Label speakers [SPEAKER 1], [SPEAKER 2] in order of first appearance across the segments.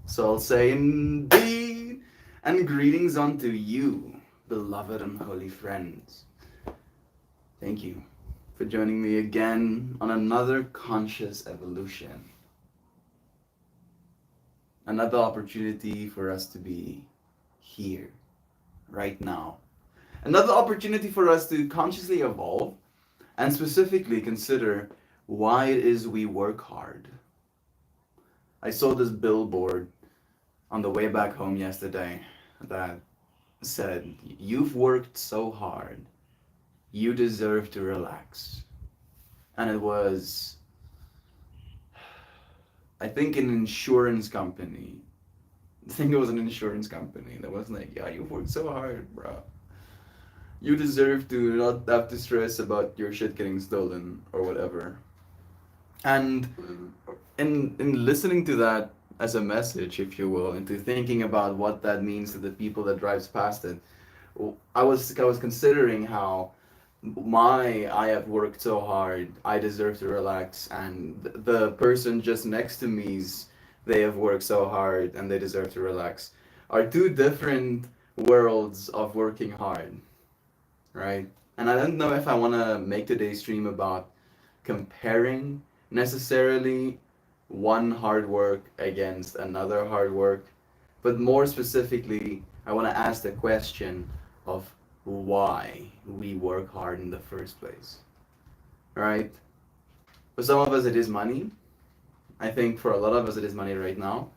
[SPEAKER 1] So I'll say indeed, and greetings unto you, beloved and holy friends. Thank you for joining me again on another conscious evolution. Another opportunity for us to be here, right now. Another opportunity for us to consciously evolve and specifically consider why it is we work hard. I saw this billboard on the way back home yesterday that said, "You've worked so hard, you deserve to relax." And it was, I think, an insurance company. I think it was an insurance company that was like, "Yeah, you've worked so hard, bro. You deserve to not have to stress about your shit getting stolen or whatever." And in listening to that as a message, if you will, into thinking about what that means to the people that drives past it, I was considering how I have worked so hard, I deserve to relax, and the person just next to me's they have worked so hard and they deserve to relax are two different worlds of working hard, right? And I don't know if I want to make today's stream about comparing necessarily one hard work against another hard work, but more specifically, I want to ask the question of why we work hard in the first place, right? For some of us, it is money. I think for a lot of us, it is money right now.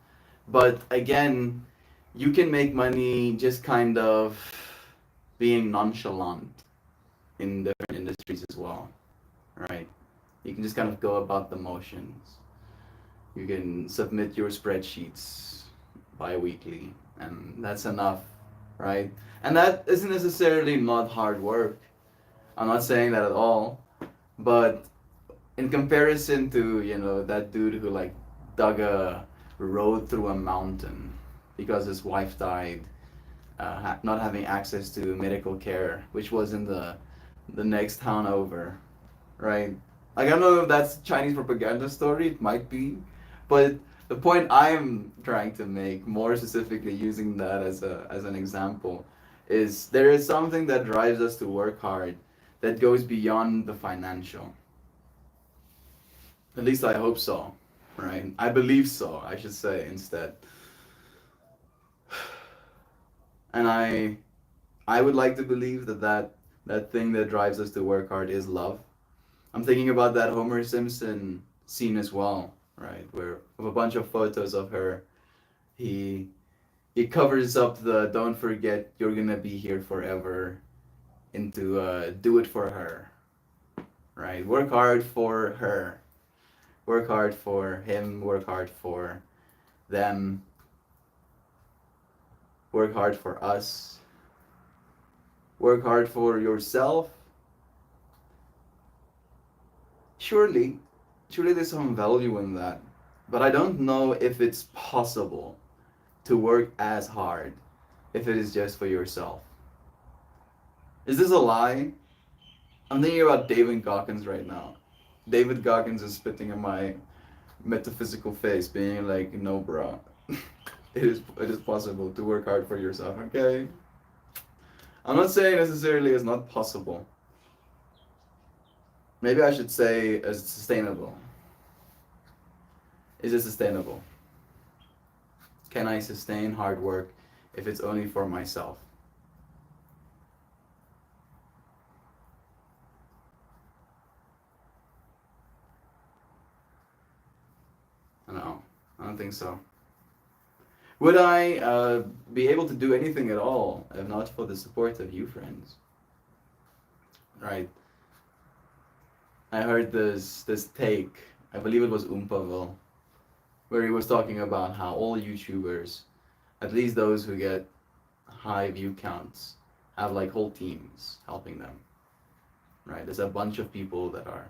[SPEAKER 1] But again, you can make money just kind of being nonchalant in different industries as well, right? You can just kind of go about the motions. You can submit your spreadsheets bi-weekly, and that's enough, right? And that isn't necessarily not hard work. I'm not saying that at all. But in comparison to, that dude who like dug a road through a mountain because his wife died, not having access to medical care, which was in the next town over, right? Like, I don't know if that's Chinese propaganda story, it might be, but the point I'm trying to make, more specifically using that as an example, is there is something that drives us to work hard that goes beyond the financial. At least I hope so, right? I believe so, I should say instead. And I would like to believe that thing that drives us to work hard is love. I'm thinking about that Homer Simpson scene as well, right? Where with a bunch of photos of her, he he covers up the "don't forget you're gonna be here forever" into "do it for her," right? Work hard for her, work hard for him, work hard for them, work hard for us, work hard for yourself. Surely, surely there's some value in that, but I don't know if it's possible to work as hard if it is just for yourself. Is this a lie? I'm thinking about David Goggins right now. David Goggins is spitting in my metaphysical face, being like, "No, bro, it is possible to work hard for yourself." Okay, I'm not saying necessarily it's not possible. Maybe I should say it's sustainable. Is it sustainable? Can I sustain hard work if it's only for myself? No, I don't think so. Would I be able to do anything at all if not for the support of you, friends? Right. I heard this take. I believe it was Umpaville, where he was talking about how all YouTubers, at least those who get high view counts, have like whole teams helping them. Right. There's a bunch of people that are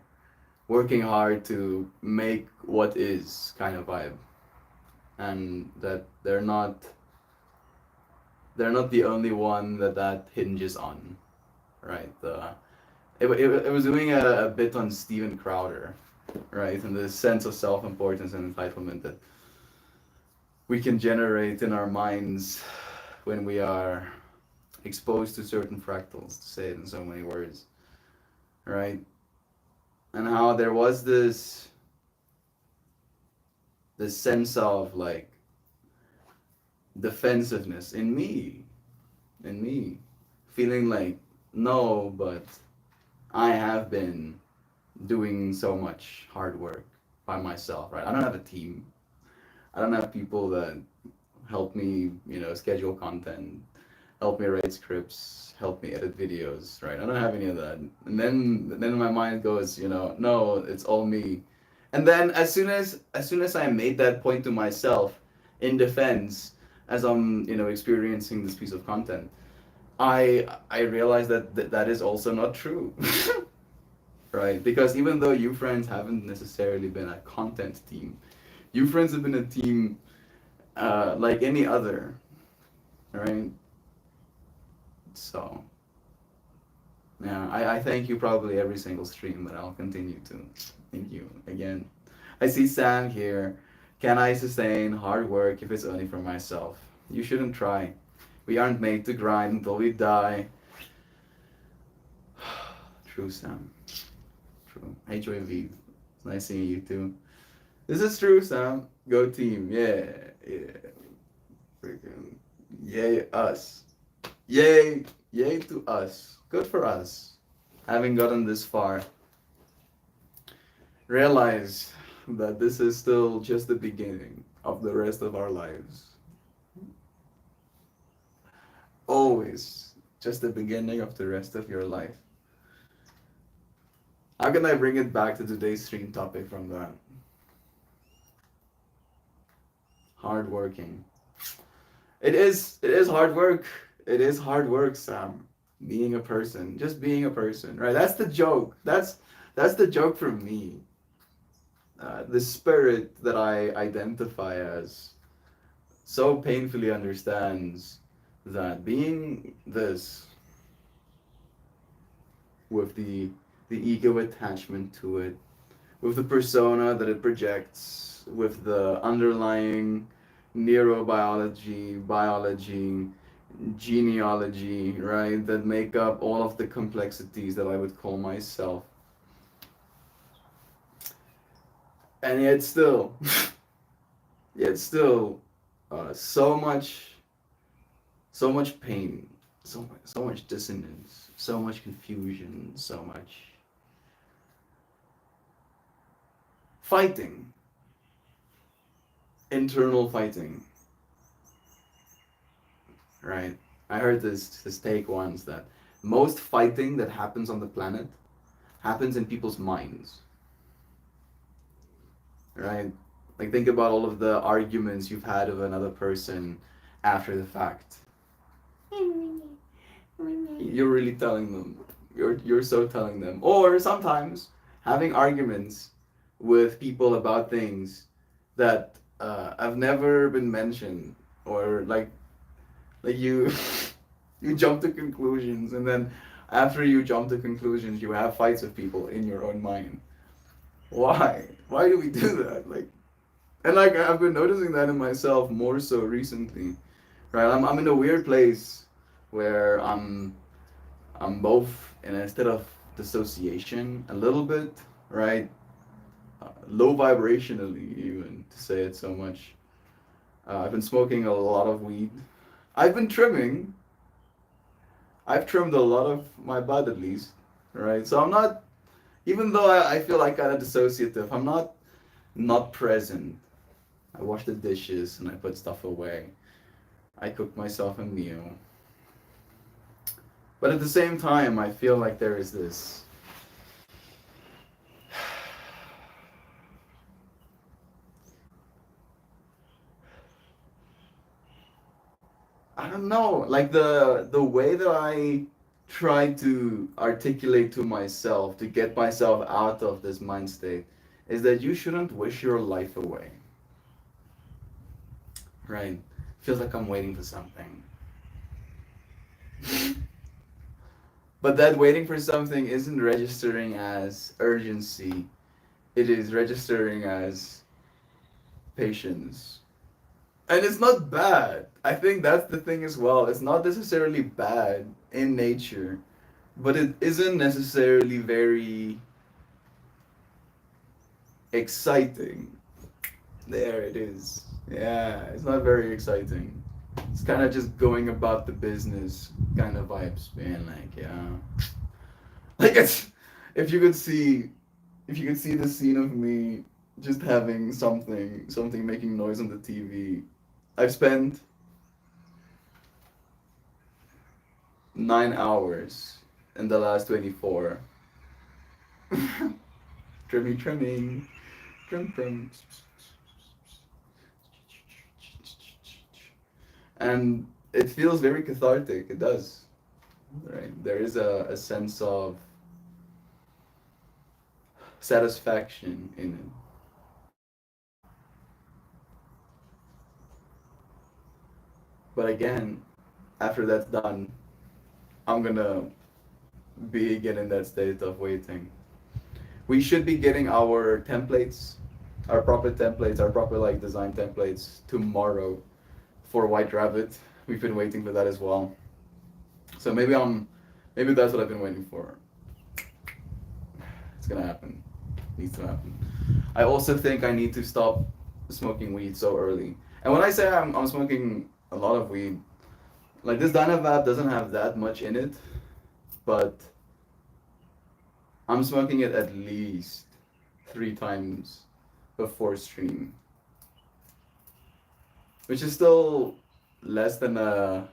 [SPEAKER 1] working hard to make what is kind of vibe, and that they're not the only one that hinges on, right? It was doing a bit on Steven Crowder, right? And the sense of self-importance and entitlement that we can generate in our minds when we are exposed to certain fractals, to say it in so many words, right? And how there was this sense of like defensiveness in me, feeling like, no, but I have been doing so much hard work by myself, right? I don't have a team. I don't have people that help me, schedule content, help me write scripts, help me edit videos, right? I don't have any of that. And then my mind goes, no, it's all me. And then as soon as I made that point to myself in defense, as I'm, experiencing this piece of content, I realized that is also not true. Right? Because even though you friends haven't necessarily been a content team, you friends have been a team like any other, right? So, yeah, I thank you probably every single stream, but I'll continue to. Thank you again. I see Sam here. Can I sustain hard work if it's only for myself? You shouldn't try. We aren't made to grind until we die. True, Sam. True. HYV. It's nice seeing you too. This is true, Sam. Go team. Yeah. Yeah. Freaking. Yay, us. Yay. Yay to us. Good for us. Having gotten this far. Realize that this is still just the beginning of the rest of our lives. Always just the beginning of the rest of your life. How can I bring it back to today's stream topic from that? Hard working. It is hard work. It is hard work, Sam. Being a person. Just being a person. Right? That's the joke. That's the joke for me. The spirit that I identify as so painfully understands that being this with the ego attachment to it, with the persona that it projects, with the underlying neurobiology, biology, genealogy, right, that make up all of the complexities that I would call myself. And yet still, so much pain, so much dissonance, so much confusion, so much fighting, internal fighting, right? I heard this take once that most fighting that happens on the planet happens in people's minds, right? Like think about all of the arguments you've had with another person after the fact. You're really telling them. You're so telling them. Or sometimes having arguments with people about things that have never been mentioned, or like you you jump to conclusions, and then after you jump to conclusions you have fights with people in your own mind. Why do we do that? And I've been noticing that in myself more so recently, right? I'm in a weird place where I'm both in a state of dissociation a little bit, right? Low vibrationally, even to say it so much. I've been smoking a lot of weed. I've been trimming. I've trimmed a lot of my bud at least, right? So I'm not, even though I feel like kind of dissociative, I'm not present. I wash the dishes and I put stuff away. I cook myself a meal. But at the same time, I feel like there is this I don't know, like the way that I try to articulate to myself to get myself out of this mind state is that you shouldn't wish your life away. Right? Feels like I'm waiting for something. But that waiting for something isn't registering as urgency. It is registering as patience. And it's not bad. I think that's the thing as well. It's not necessarily bad in nature, but it isn't necessarily very exciting. There it is. Yeah, it's not very exciting. It's kind of just going about the business kind of vibes, being like, yeah. Like it's if you could see if you could see the scene of me just having something making noise on the TV. I've spent 9 hours in the last 24. Trimming, trim. And it feels very cathartic. It does. Right? There is a sense of satisfaction in it. But again, after that's done, I'm gonna be again in that state of waiting. We should be getting our templates, our proper like design templates tomorrow for White Rabbit. We've been waiting for that as well. So maybe that's what I've been waiting for. It's gonna happen. Needs to happen. I also think I need to stop smoking weed so early. And when I say I'm smoking a lot of weed, like this Dynavap doesn't have that much in it, but I'm smoking it at least 3 times before stream, which is still less than a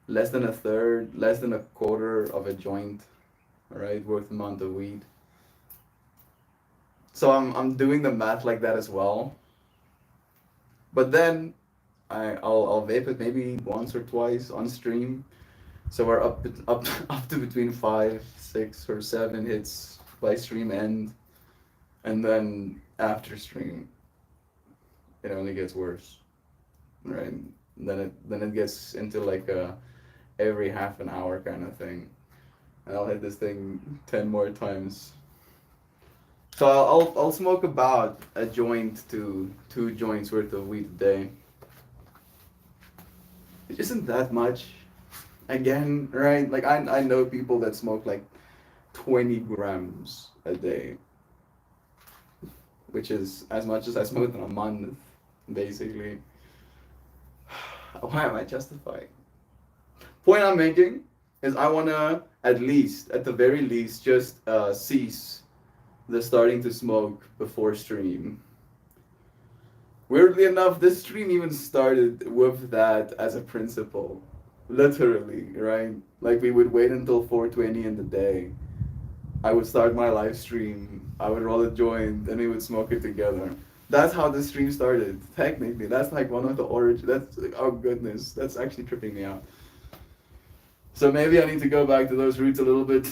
[SPEAKER 1] less than a third, less than a quarter of a joint, right, worth amount of weed. So I'm doing the math like that as well. But then I'll vape it maybe once or twice on stream. So we're up to between 5, 6, or 7 hits by stream end, and then after stream it only gets worse, right? Then it gets into like a every half an hour kind of thing, and I'll hit this thing 10 more times. So I'll smoke about a joint to 2 joints worth of weed a day. It isn't that much. Again, right? Like I know people that smoke like 20 grams a day, which is as much as I smoke in a month, basically. Why am I justifying? Point I'm making is I wanna at least, at the very least, just cease the starting to smoke before stream. Weirdly enough, this stream even started with that as a principle. Literally, right? Like we would wait until 4:20 in the day. I would start my live stream, I would roll a joint, and we would smoke it together. That's how the stream started. Technically, that's like one of the origin. That's like, oh goodness, that's actually tripping me out. So maybe I need to go back to those roots a little bit.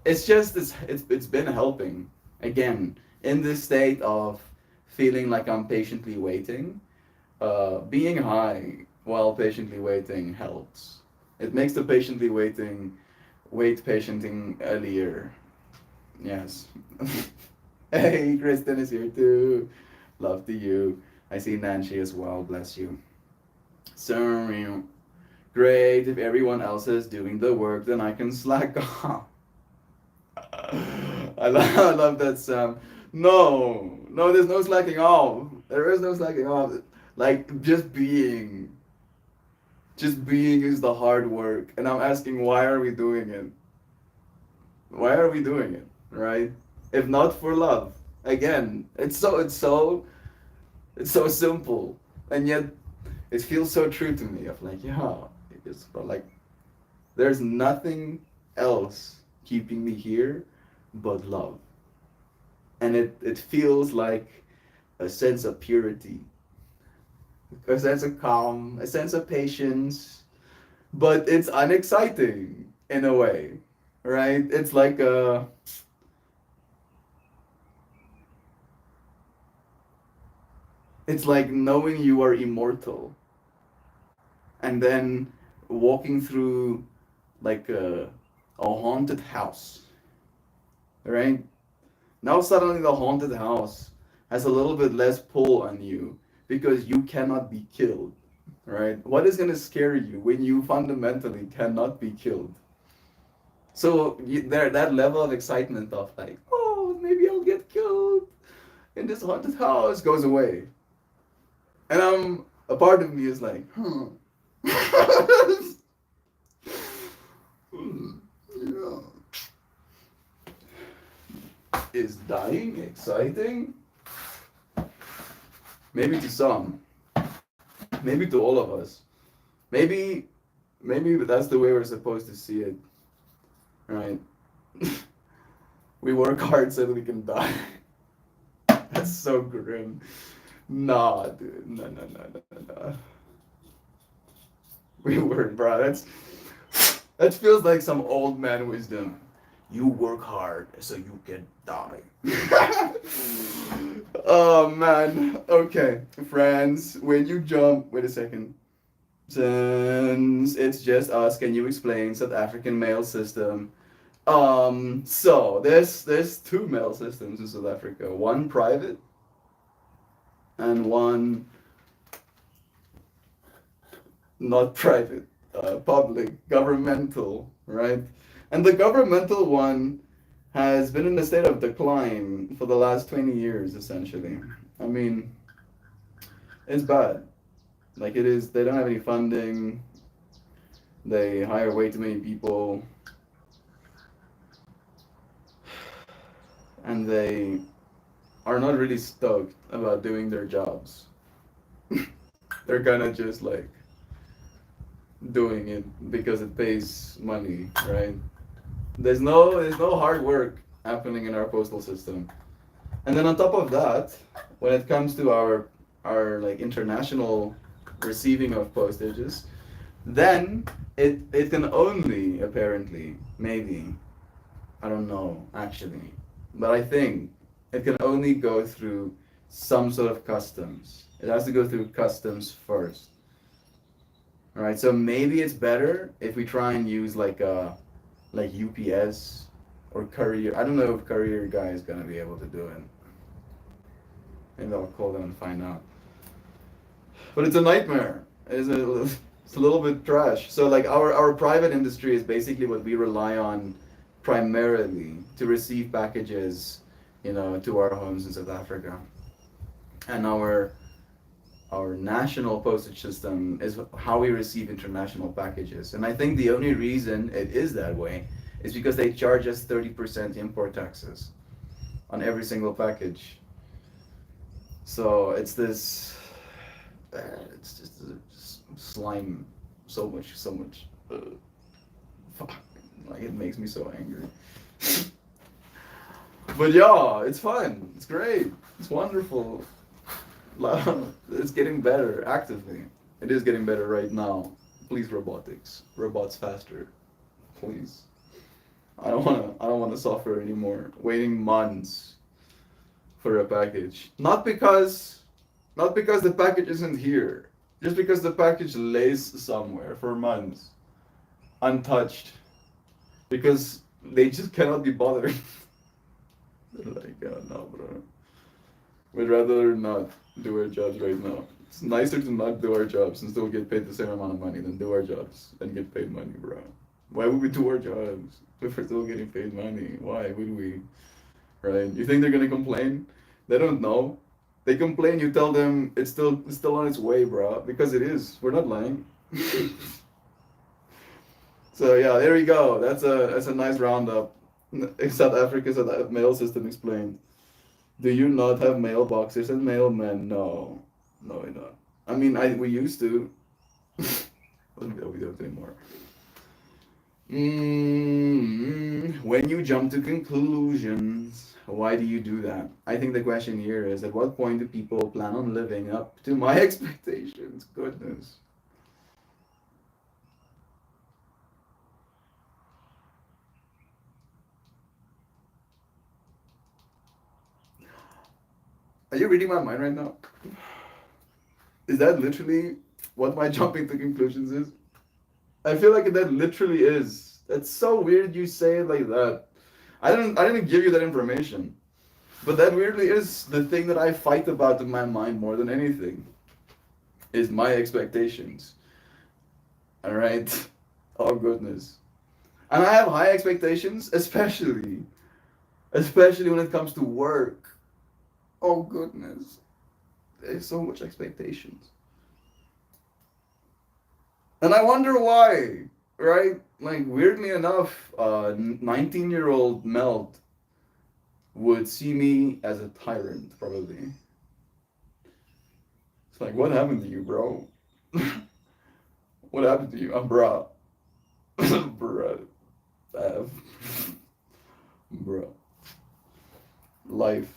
[SPEAKER 1] It's just it's been helping. Again, in this state of feeling like I'm patiently waiting, being high while patiently waiting helps. It makes the patiently waiting wait patienting earlier. Yes. Hey, Kristen is here too. Love to you. I see Nancy as well. Bless you. So great. If everyone else is doing the work, then I can slack off. I love that, Sam. No, no, there's no slacking off. There is no slacking off. Like just being is the hard work. And I'm asking, why are we doing it? Why are we doing it? Right? If not for love. Again, it's so simple, and yet it feels so true to me. Of like, yeah, it's like there's nothing else keeping me here but love, and it feels like a sense of purity, a sense of calm, a sense of patience, but it's unexciting in a way, right? It's like knowing you are immortal, and then walking through like a haunted house, right? Now suddenly the haunted house has a little bit less pull on you because you cannot be killed, right? What is going to scare you when you fundamentally cannot be killed? So there, that level of excitement of like, oh, maybe I'll get killed in this haunted house goes away. And a part of me is like, hmm, yeah. Is dying exciting? Maybe to some, maybe to all of us. Maybe, maybe that's the way we're supposed to see it, right? We work hard so that we can die. That's so grim. Nah, dude. No, no, no, no, no. We work, bro. That feels like some old man wisdom. You work hard so you can die. Oh man. Okay, friends. When you jump, wait a second. Since it's just us, can you explain South African mail system? So there's two mail systems in South Africa. One private and one not private, public, governmental, right? And the governmental one has been in a state of decline for the last 20 years, essentially. I mean, it's bad. Like it is, they don't have any funding. They hire way too many people, and they are not really stoked about doing their jobs. They're kind of just like doing it because it pays money, right? There's no hard work happening in our postal system. And then on top of that, when it comes to our like international receiving of postages, then it can only apparently maybe I don't know actually, but I think it can only go through some sort of customs. It has to go through customs first. All right, so maybe it's better if we try and use like UPS or courier. I don't know if courier guy is gonna be able to do it. Maybe I'll call them and find out. But it's a nightmare. It's a little bit trash. So like our private industry is basically what we rely on primarily to receive packages, to our homes in South Africa. And our national postage system is how we receive international packages. And I think the only reason it is that way is because they charge us 30% import taxes on every single package. So it's this, it's just slime, so much. Fuck, like it makes me so angry. But yeah, it's fun. It's great. It's wonderful. It's getting better actively. It is getting better right now. Please, robotics, robots faster, please. I don't wanna suffer anymore. Waiting months for a package. Not because the package isn't here. Just because the package lays somewhere for months, untouched. Because they just cannot be bothered. They're like, oh no, bro. We'd rather not do our jobs right now. It's nicer to not do our jobs and still get paid the same amount of money than do our jobs and get paid money, bro. Why would we do our jobs if we're still getting paid money? Why would we? Right? You think they're gonna complain? They don't know. They complain. You tell them it's still on its way, bro. Because it is. We're not lying. So yeah, there we go. That's a nice roundup. South Africa's mail system explained. Do you not have mailboxes and mailmen? No, no, we don't. I mean, we used to. We don't anymore. When you jump to conclusions, why do you do that? I think the question here is, at what point do people plan on living up to my expectations? Goodness. Are you reading my mind right now? Is that literally what my jumping to conclusions is? I feel like that literally is. That's so weird you say it like that. I didn't give you that information. But that weirdly is the thing that I fight about in my mind more than anything, is my expectations. All right. Oh goodness. And I have high expectations, especially when it comes to work. Oh goodness. There's so much expectations. And I wonder why, right? Like weirdly enough, 19-year-old Melt would see me as a tyrant, probably. It's like, what happened to you, bro? What happened to you? I'm bruh. Bruh. Uh, bruh. Life.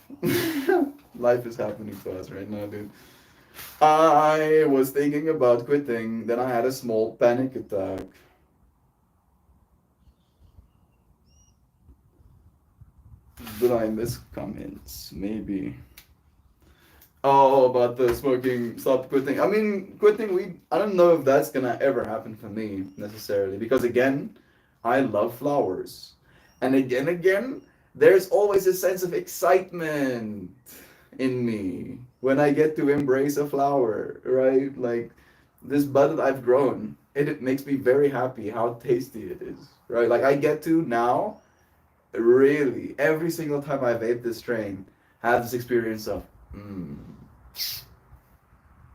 [SPEAKER 1] Life is happening to us right now, dude. I was thinking about quitting, then I had a small panic attack. Did I miss comments? Maybe. Oh, about the smoking, stop quitting. I mean, quitting weed, I don't know if that's gonna ever happen for me necessarily. Because again, I love flowers. And again, there's always a sense of excitement in me when I get to embrace a flower, right? Like this bud that I've grown, it makes me very happy how tasty it is, right? Like I get to now, really, every single time I vape this strain, have this experience of, mmm,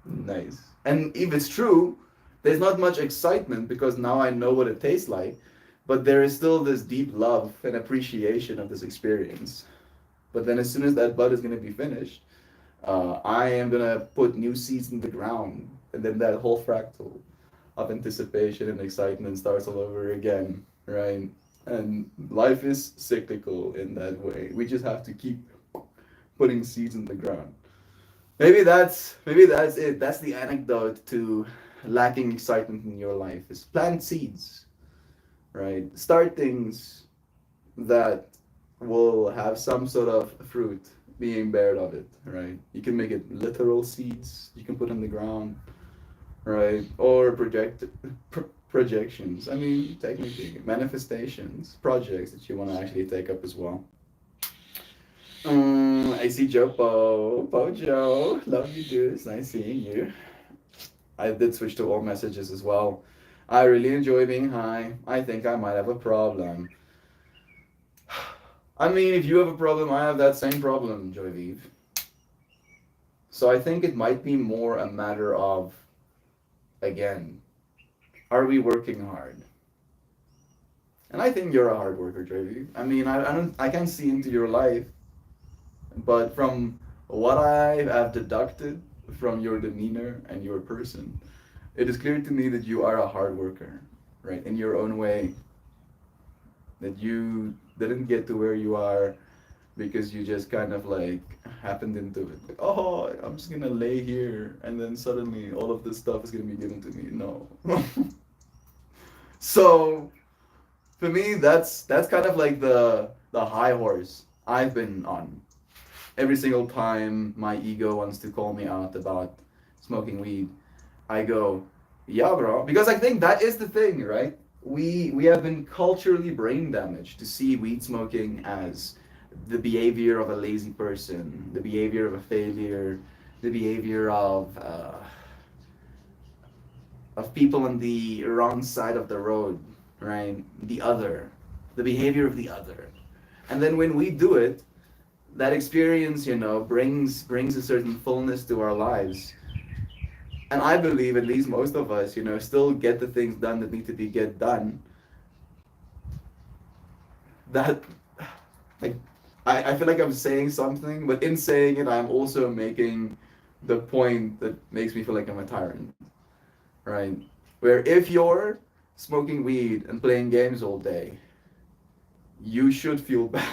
[SPEAKER 1] nice. And if it's true, there's not much excitement because now I know what it tastes like, but there is still this deep love and appreciation of this experience. But then as soon as that bud is going to be finished, I am going to put new seeds in the ground. And then that whole fractal of anticipation and excitement starts all over again, right? And life is cyclical in that way. We just have to keep putting seeds in the ground. Maybe that's it. That's the anecdote to lacking excitement in your life is plant seeds, right? Start things that will have some sort of fruit being bared of it, right? You can make it literal seeds you can put in the ground, right? Or projections. I mean, technically, manifestations, projects that you want to actually take up as well. I see Joe Joe. Love you, dude. It's nice seeing you. I did switch to all messages as well. I really enjoy being high. I think I might have a problem. I mean, if you have a problem, I have that same problem, Joy Vive. So I think it might be more a matter of, again, are we working hard? And I think you're a hard worker, Joy Vive. I mean, I can't see into your life, but from what I have deducted from your demeanor and your person, it is clear to me that you are a hard worker, right? In your own way, that you didn't get to where you are because you just kind of like happened into it. Like, oh, I'm just gonna lay here and then suddenly all of this stuff is gonna be given to me. No. So for me, that's kind of like the high horse I've been on. Every single time my ego wants to call me out about smoking weed, I go, yeah, bro, because I think that is the thing, right? We have been culturally brain damaged to see weed smoking as the behavior of a lazy person, the behavior of a failure, the behavior of people on the wrong side of the road, right? The behavior of the other. And then when we do it, that experience, brings a certain fullness to our lives. And I believe at least most of us, still get the things done that need to be get done. That like I feel like I'm saying something, but in saying it I'm also making the point that makes me feel like I'm a tyrant. Right? Where if you're smoking weed and playing games all day, you should feel bad.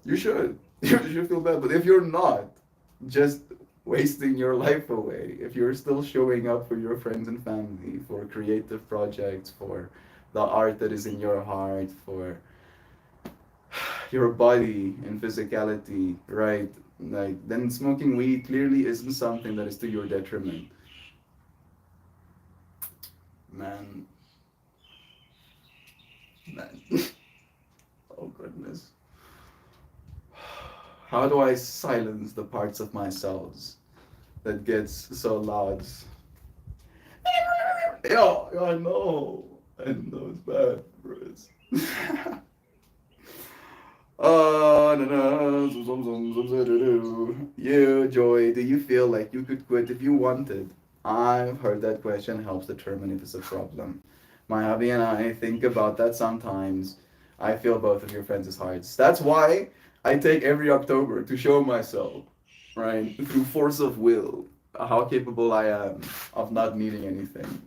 [SPEAKER 1] You should. You should feel bad. But if you're not, just wasting your life away, if you're still showing up for your friends and family, for creative projects, for the art that is in your heart, for your body and physicality, right? Like, then smoking weed clearly isn't something that is to your detriment. Man, man. Oh goodness. How do I silence the parts of myself that gets so loud? Yo, I know. I know it's bad, bros. No, no, You, Joy, do you feel like you could quit if you wanted? I've heard that question helps determine if it's a problem. My hubby and I think about that sometimes. I feel both of your friends' hearts. That's why I take every October to show myself, right, through force of will, how capable I am of not needing anything.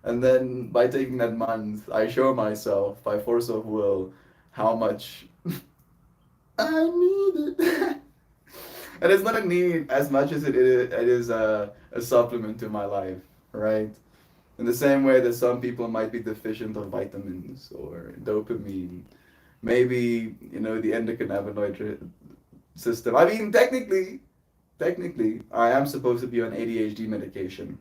[SPEAKER 1] And then by taking that month, I show myself by force of will how much I need it. And it's not a need as much as it is a supplement to my life, right? In the same way that some people might be deficient of vitamins or dopamine, maybe, the endocannabinoid system. I mean, technically, I am supposed to be on ADHD medication,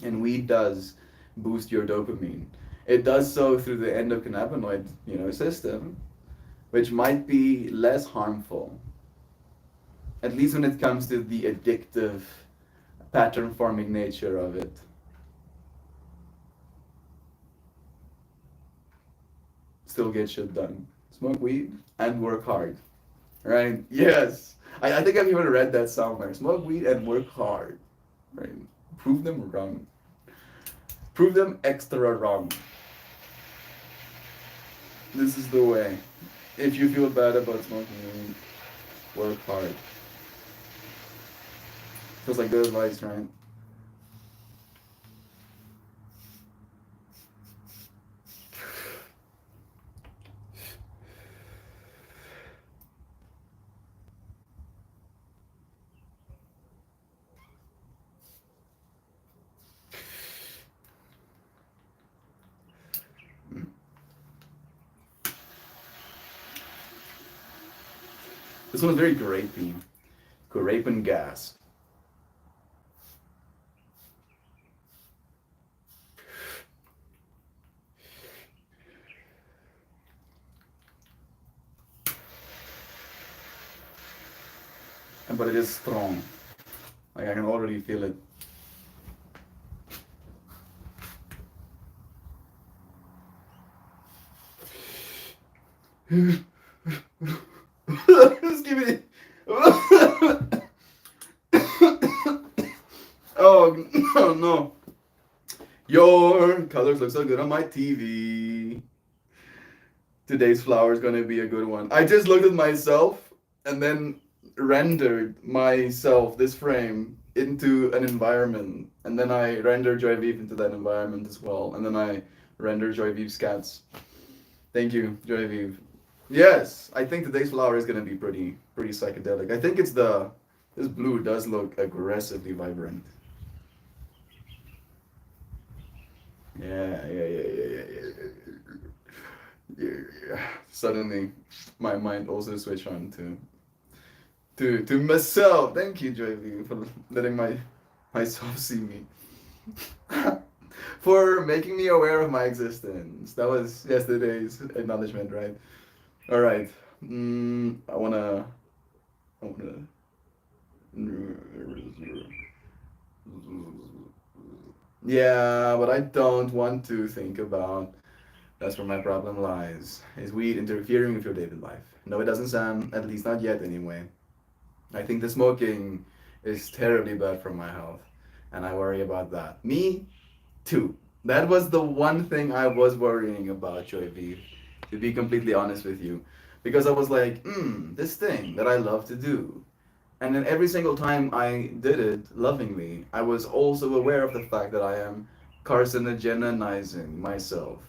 [SPEAKER 1] and weed does boost your dopamine. It does so through the endocannabinoid, system, which might be less harmful, at least when it comes to the addictive, pattern forming nature of it. Still get shit done. Smoke weed and work hard. Right? Yes. I think I've even read that somewhere. Smoke weed and work hard. Right? Prove them wrong. Prove them extra wrong. This is the way. If you feel bad about smoking weed, work hard. Feels like good advice, right? This one is very grapey. Grape and gas. But it is strong. Like I can already feel it. Just give me. Oh no. Your colors look so good on my TV. Today's flower is gonna be a good one. I just looked at myself and then rendered myself, this frame, into an environment. And then I rendered Joy Vive into that environment as well. And then I rendered Joy Vive's cats. Thank you, Joy Vive. Yes, I think today's flower is gonna be pretty psychedelic. I think this blue does look aggressively vibrant. Yeah. Suddenly, my mind also switched on to myself. Thank you, Joy, for letting myself see me. For making me aware of my existence. That was yesterday's acknowledgement, right? All right. I wanna. Yeah, but I don't want to think about. That's where my problem lies. Is weed interfering with your daily life? No, it doesn't, Sam. At least not yet, anyway. I think the smoking is terribly bad for my health, and I worry about that. Me too. That was the one thing I was worrying about, Joy V, to be completely honest with you. Because I was like, this thing that I love to do. And then every single time I did it lovingly, I was also aware of the fact that I am carcinogenizing myself.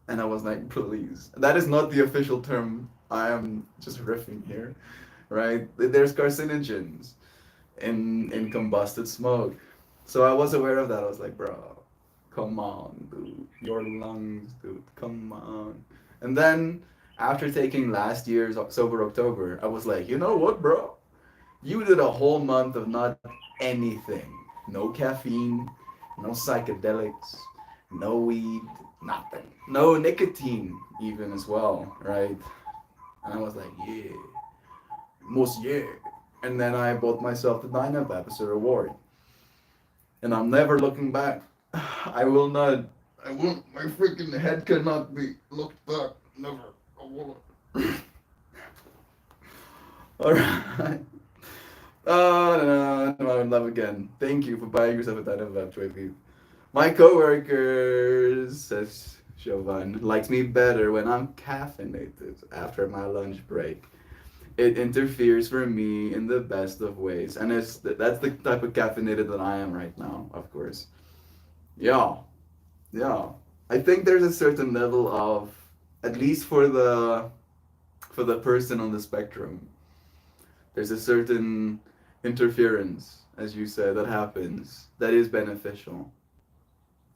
[SPEAKER 1] And I was like, please. That is not the official term. I am just riffing here, right? There's carcinogens in combusted smoke. So I was aware of that. I was like, bro, come on, dude. Your lungs, dude. Come on. And then after taking last year's Sober October, I was like, you know what, bro? You did a whole month of not anything. No caffeine, no psychedelics, no weed, Nothing. No nicotine, even as well, right? And I was like, yeah, most yeah. And then I bought myself the Dynamite Episode Award. And I'm never looking back. I will not. I won't. My freaking head cannot be looked back. Never. I won't. Alright. Oh, no, I'm in love again. Thank you for buying yourself a Dynamite Trophy. My coworkers, says Chauvin, likes me better when I'm caffeinated after my lunch break. It interferes for me in the best of ways, and that's the type of caffeinated that I am right now, of course. Yeah, yeah. I think there's a certain level of, at least for the person on the spectrum, there's a certain interference, as you said, that happens that is beneficial.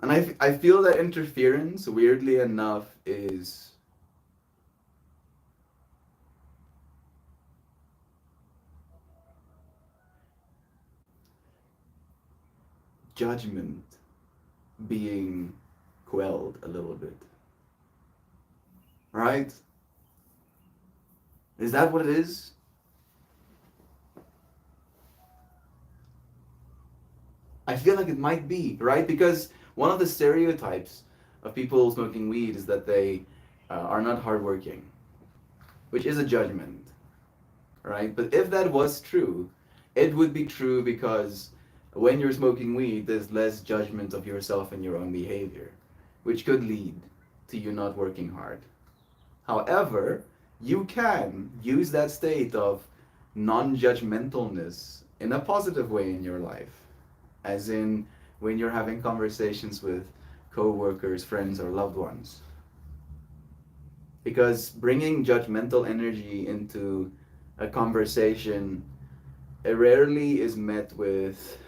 [SPEAKER 1] And I feel that interference, weirdly enough, is judgment being quelled a little bit. Right? Is that what it is? I feel like it might be, right? Because one of the stereotypes of people smoking weed is that they are not hardworking, which is a judgment, right? But if that was true, it would be true because when you're smoking weed, there's less judgment of yourself and your own behavior, which could lead to you not working hard. However, you can use that state of non judgmentalness in a positive way in your life, as in when you're having conversations with co-workers, friends, or loved ones. Because bringing judgmental energy into a conversation, it rarely is met with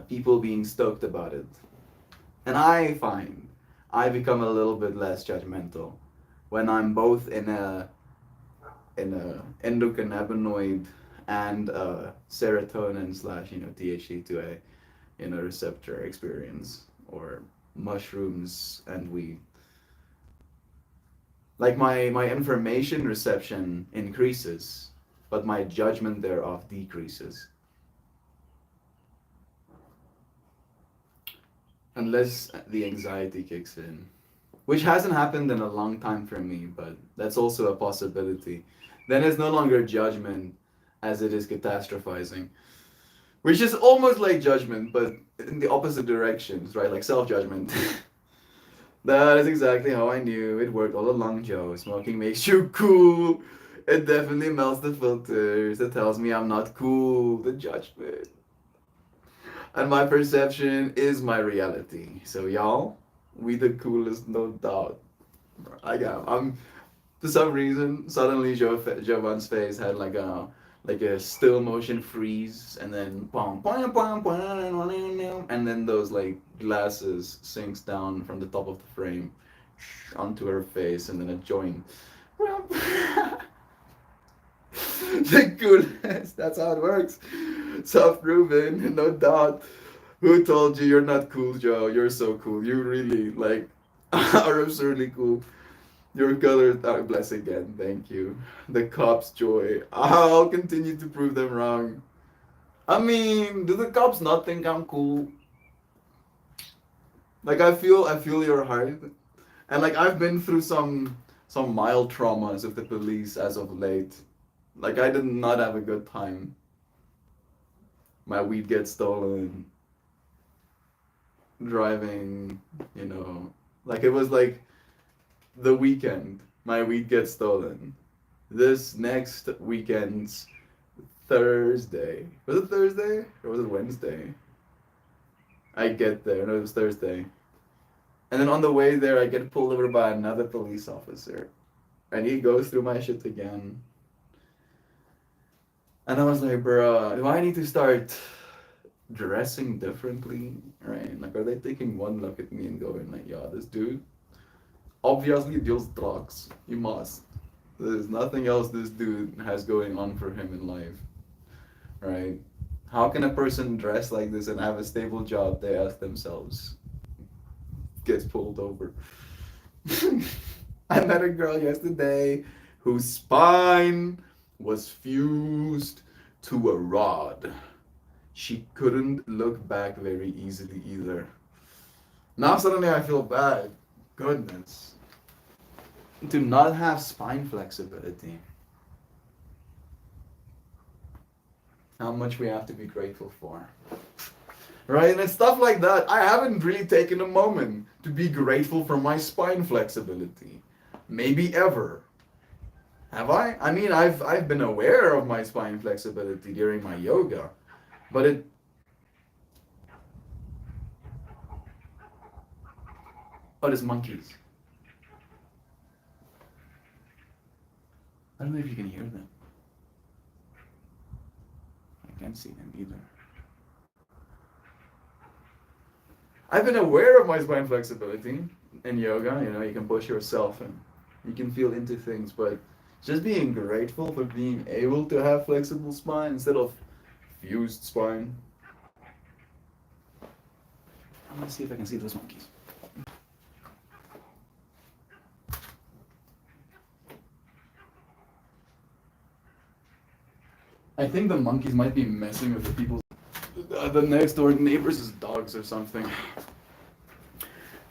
[SPEAKER 1] people being stoked about it. And I find I become a little bit less judgmental when I'm both in a endocannabinoid and serotonin slash THC2A receptor experience, or mushrooms and weed. Like my information reception increases, but my judgment thereof decreases. Unless the anxiety kicks in. Which hasn't happened in a long time for me, but that's also a possibility. Then it's no longer judgment as it is catastrophizing. Which is almost like judgment, but in the opposite directions, right? Like self-judgment. That is exactly how I knew it worked all along, Joe. Smoking makes you cool. It definitely melts the filters. It tells me I'm not cool. The judgment. And my perception is my reality. So y'all, we the coolest, no doubt. I'm for some reason suddenly Jovan's face had like a still motion freeze, and then and then those like glasses sinks down from the top of the frame onto her face, and then a joint. The coolest. That's how it works. Self-proven, no doubt. Who told you you're not cool, Joe? You're so cool. You really like are absurdly cool. Your colors are blessed again. Thank you. The cops' joy. I'll continue to prove them wrong. I mean, do the cops not think I'm cool? Like I feel your heart, and like I've been through some mild traumas with the police as of late. Like I did not have a good time. My weed gets stolen. Driving, like it was like the weekend. My weed gets stolen. This next weekend's Thursday. Was it Thursday or was it Wednesday? I get there. No, it was Thursday. And then on the way there, I get pulled over by another police officer. And he goes through my shit again. And I was like, bruh, do I need to start dressing differently? Right? Like, are they taking one look at me and going, like, yeah, this dude obviously deals drugs. He must. There's nothing else this dude has going on for him in life. Right? How can a person dress like this and have a stable job? They ask themselves. Gets pulled over. I met a girl yesterday whose spine was fused to a rod. She couldn't look back very easily either. Now suddenly I feel bad. Goodness. To not have spine flexibility. How much we have to be grateful for. Right? And stuff like that. I haven't really taken a moment to be grateful for my spine flexibility. Maybe ever. Have I? I mean, I've been aware of my spine flexibility during my yoga, but it. Oh, there's monkeys. I don't know if you can hear them. I can't see them either. I've been aware of my spine flexibility in yoga. You know, you can push yourself and you can feel into things, but just being grateful for being able to have flexible spine instead of fused spine. I'm gonna see if I can see those monkeys. I think the monkeys might be messing with the people, the next door neighbors' dogs or something.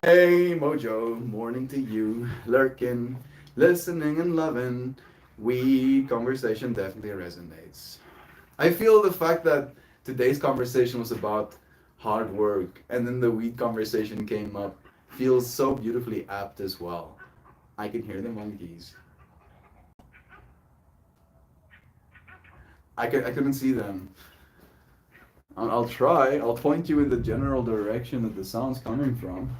[SPEAKER 1] Hey Mojo, morning to you, lurking, listening and loving. We conversation definitely resonates. I feel the fact that today's conversation was about hard work and then the weed conversation came up feels so beautifully apt as well. I can hear the monkeys. I couldn't see them. I'll try. I'll point you in the general direction that the sound's coming from.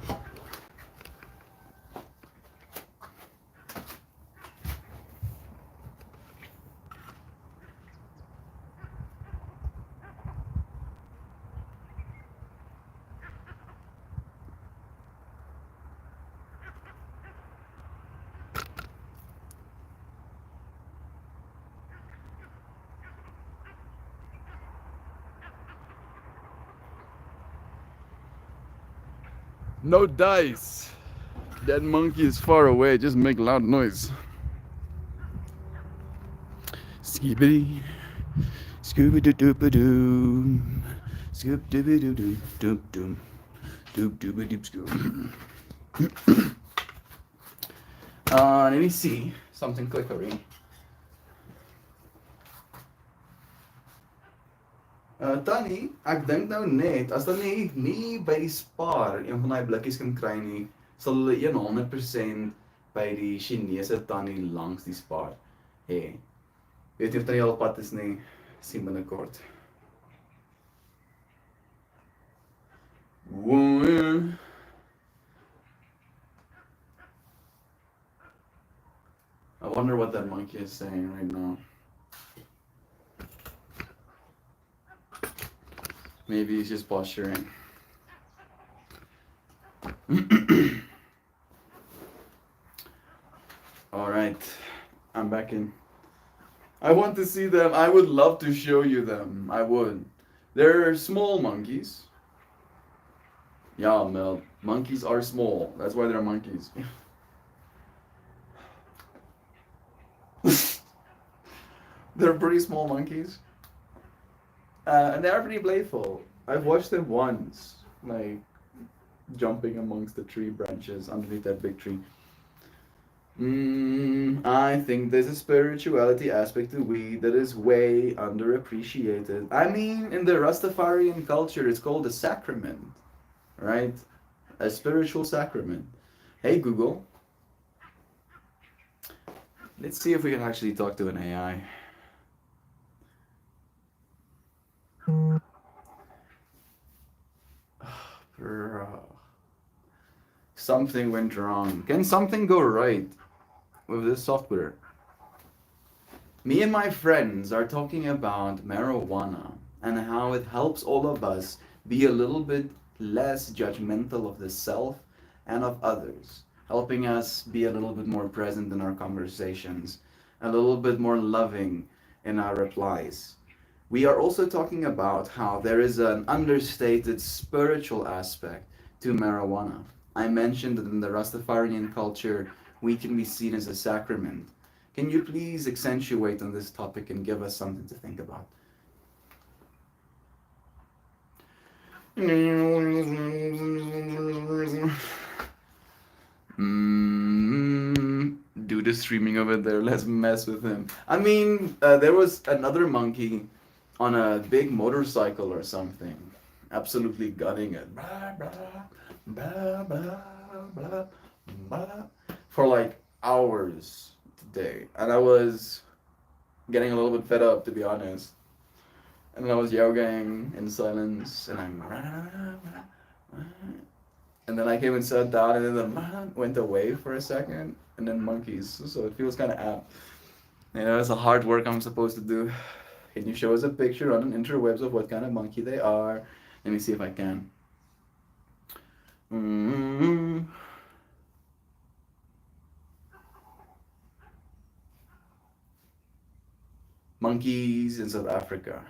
[SPEAKER 1] No dice. That monkey is far away. Just make loud noise. Skibbity, scooby doo doo doo, scoop dooby doo doo doop doom, doop dooby doop scoop. Let me see something clickery. Tannie, ek dink nou net as dan nie by die Spar een van daai blikkies kan kry nie, sal hulle 100% by die Chinese tannie langs die Spar hê. Weet jy of tannie al pad is nie, sien binnekort. I wonder what that monkey is saying right now. Maybe he's just posturing. All right, I'm back in. I want to see them. I would love to show you them. I would. They're small monkeys. Yeah, Mel. Monkeys are small. That's why they're monkeys. They're pretty small monkeys. And they're pretty playful. I've watched them once, like jumping amongst the tree branches underneath that big tree. I think there's a spirituality aspect to weed that is way underappreciated. I mean, in the Rastafarian culture, it's called a sacrament, right? A spiritual sacrament. Hey, Google. Let's see if we can actually talk to an AI. Bro. Something went wrong. Can something go right with this software? Me and my friends are talking about marijuana and how it helps all of us be a little bit less judgmental of the self and of others, helping us be a little bit more present in our conversations, a little bit more loving in our replies. We are also talking about how there is an understated spiritual aspect to marijuana. I mentioned that in the Rastafarian culture, we can be seen as a sacrament. Can you please accentuate on this topic and give us something to think about? Do the streaming over there. Let's mess with him. I mean, there was another monkey on a big motorcycle or something, absolutely gunning it. Blah, blah, blah, blah, blah, blah, for like hours today. And I was getting a little bit fed up, to be honest. And then I was yogaing in silence, and and then I came and sat down, and then the man went away for a second, and then monkeys. So it feels kind of apt. You know, it's a hard work I'm supposed to do. Can you show us a picture on the interwebs of what kind of monkey they are? Let me see if I can. Monkeys in South Africa.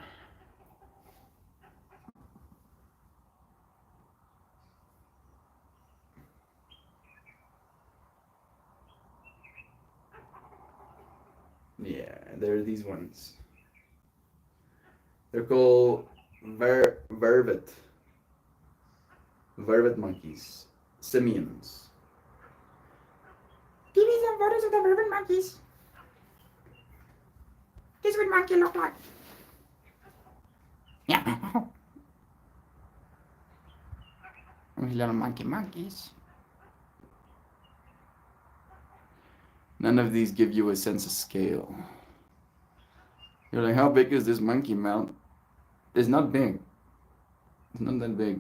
[SPEAKER 1] Yeah, there are these ones. They're called vervet monkeys, simians.
[SPEAKER 2] Give me some photos of the vervet monkeys. This would monkey look like. Yeah. These little monkeys.
[SPEAKER 1] None of these give you a sense of scale. You're like, how big is this monkey mount? It's not big. It's not that big.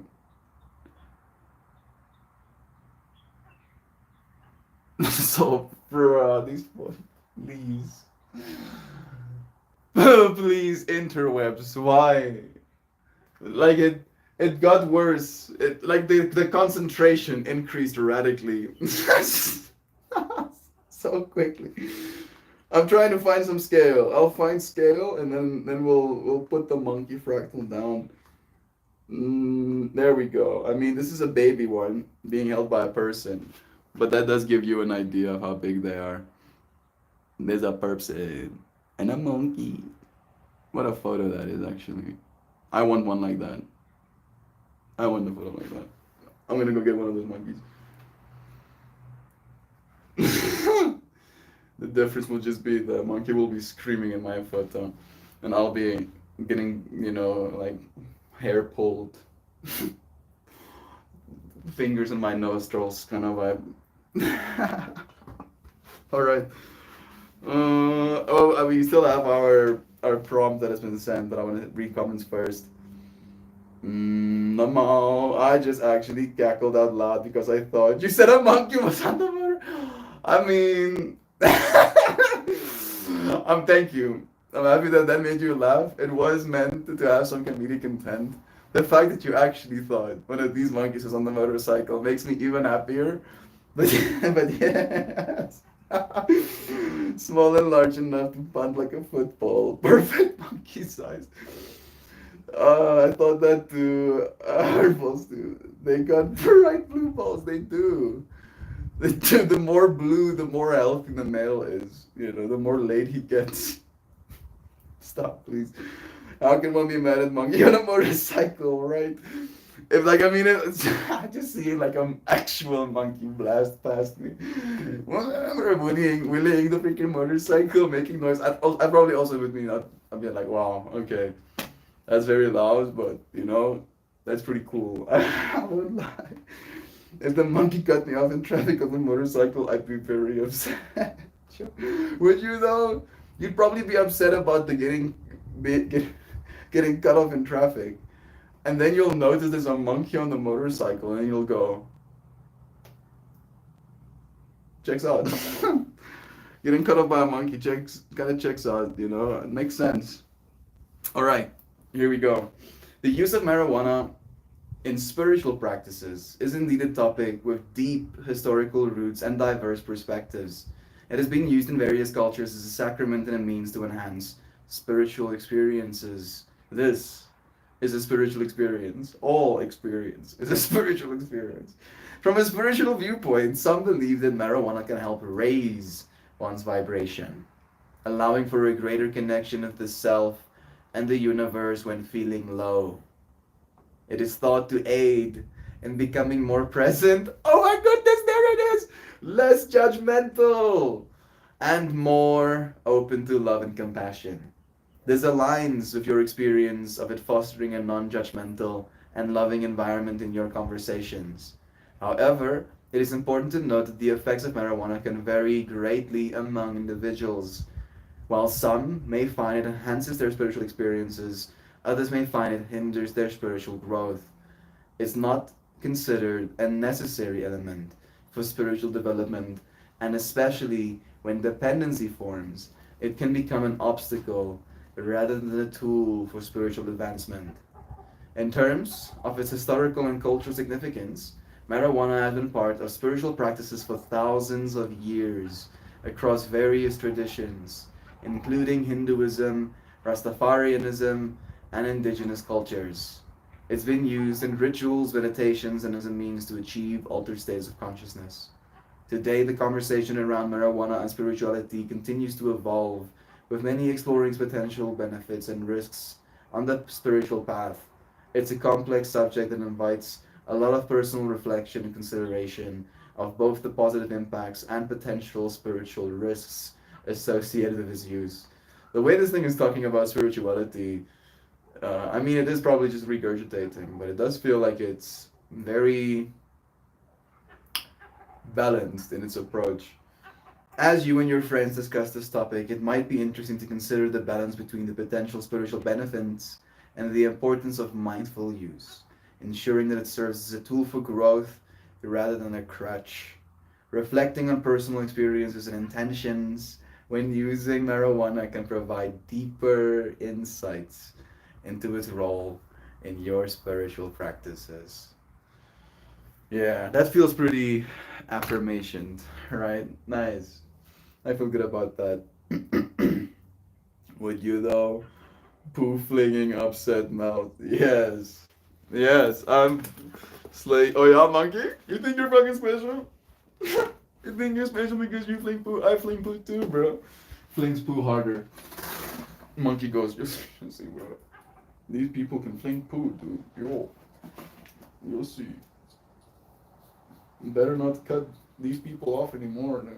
[SPEAKER 1] So, bro, these please. Please, interwebs, why? Like it got worse. It like the concentration increased radically. So quickly. I'm trying to find some scale. I'll find scale and then we'll put the monkey fractal down. There we go. I mean, this is a baby one being held by a person, but that does give you an idea of how big they are. There's a person and a monkey. What a photo that is, actually. I want one like that. I want a photo like that. I'm gonna go get one of those monkeys. The difference will just be the monkey will be screaming in my photo, and I'll be getting, like hair pulled, fingers in my nostrils kind of vibe. All right. We still have our prompt that has been sent, but I want to read comments first. No, I just actually cackled out loud because I thought you said a monkey was on the motor. I mean, thank you. I'm happy that made you laugh. It was meant to have some comedic intent. The fact that you actually thought one of these monkeys was on the motorcycle makes me even happier. But yes. Small and large enough to punt like a football. Perfect monkey size. I thought that too. Hardballs too. They got bright blue balls. They do. The more blue, the more healthy the male is. The more laid he gets. Stop, please. How can one be mad at monkey on a motorcycle, right? If I just see like an actual monkey blast past me. Wheeling the freaking motorcycle, making noise. I probably also would be I'd be like, wow, okay, that's very loud, but that's pretty cool. I wouldn't lie. If the monkey cut me off in traffic on the motorcycle, I'd be very upset. Would you though? You'd probably be upset about the getting cut off in traffic. And then you'll notice there's a monkey on the motorcycle and you'll go, checks out. Getting cut off by a monkey kind of checks out, it makes sense. All right, here we go. The use of marijuana in spiritual practices is indeed a topic with deep historical roots and diverse perspectives. It has been used in various cultures as a sacrament and a means to enhance spiritual experiences. This is a spiritual experience. All experience is a spiritual experience. From a spiritual viewpoint, some believe that marijuana can help raise one's vibration, allowing for a greater connection with the self and the universe when feeling low. It is thought to aid in becoming more present. Oh my goodness, there it is! Less judgmental and more open to love and compassion. This aligns with your experience of it fostering a non judgmental and loving environment in your conversations. However, it is important to note that the effects of marijuana can vary greatly among individuals. While some may find it enhances their spiritual experiences, others may find it hinders their spiritual growth. It's not considered a necessary element for spiritual development, and especially when dependency forms, it can become an obstacle rather than a tool for spiritual advancement. In terms of its historical and cultural significance, marijuana has been part of spiritual practices for thousands of years across various traditions, including Hinduism, Rastafarianism, and indigenous cultures. It's been used in rituals, meditations, and as a means to achieve altered states of consciousness. Today, the conversation around marijuana and spirituality continues to evolve, with many exploring its potential benefits and risks on the spiritual path. It's a complex subject that invites a lot of personal reflection and consideration of both the positive impacts and potential spiritual risks associated with its use. The way this thing is talking about spirituality, I mean, it is probably just regurgitating, but it does feel like it's very balanced in its approach. As you and your friends discuss this topic, it might be interesting to consider the balance between the potential spiritual benefits and the importance of mindful use, ensuring that it serves as a tool for growth rather than a crutch. Reflecting on personal experiences and intentions when using marijuana can provide deeper insights into its role in your spiritual practices. Yeah, that feels pretty affirmation, right? Nice. I feel good about that. Would you though? Poo flinging upset mouth. Yes. Yes, I'm slay. Oh yeah, monkey? You think you're fucking special? You think you're special because you fling poo? I fling poo too, bro. Flings poo harder. Monkey goes, just see, bro. These people can fling poo, dude. You'll see. You better not cut these people off anymore. No.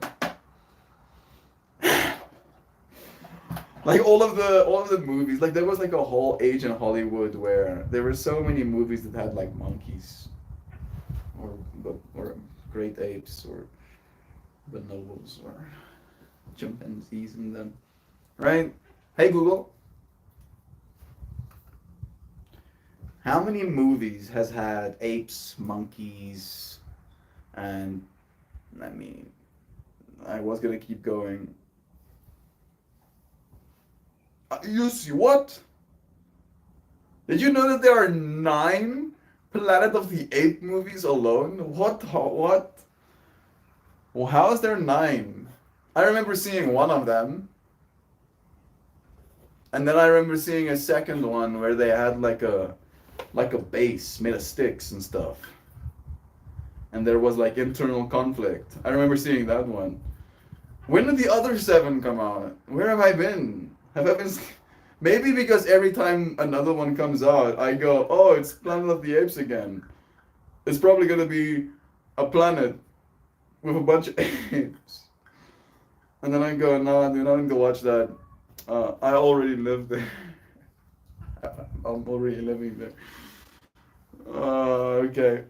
[SPEAKER 1] Like all of the movies, like there was like a whole age in Hollywood where there were so many movies that had like monkeys, or great apes, or bonobos, or chimpanzees in them, right? Hey Google, how many movies has had apes, monkeys, and I mean, I was gonna keep going. You see what? Did you know that there are 9 Planet of the Apes movies alone? What? What? Well, how is there 9? I remember seeing one of them. And then I remember seeing a second one where they had like a base made of sticks and stuff. And there was like internal conflict. I remember seeing that one. When did the other 7 come out? Where have I been? Have I been? Maybe because every time another one comes out, I go, oh, it's Planet of the Apes again. It's probably gonna be a planet with a bunch of apes. And then I go, no, dude, I don't need to watch that. I already live there. I'm already living there. Okay.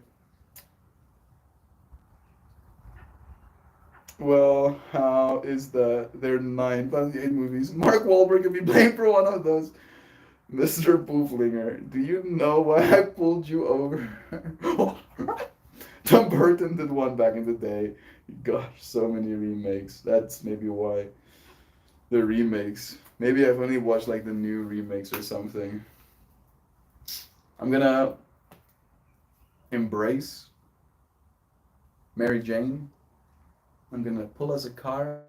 [SPEAKER 1] Well, how is that? There are 9 Planet of the Apes movies. Mark Wahlberg can be blamed for one of those. Mr. Pooflinger, do you know why I pulled you over? Tim Burton did one back in the day. Gosh, so many remakes. That's maybe why. The remakes. Maybe I've only watched like the new remakes or something. I'm gonna embrace Mary Jane. I'm gonna pull us a car.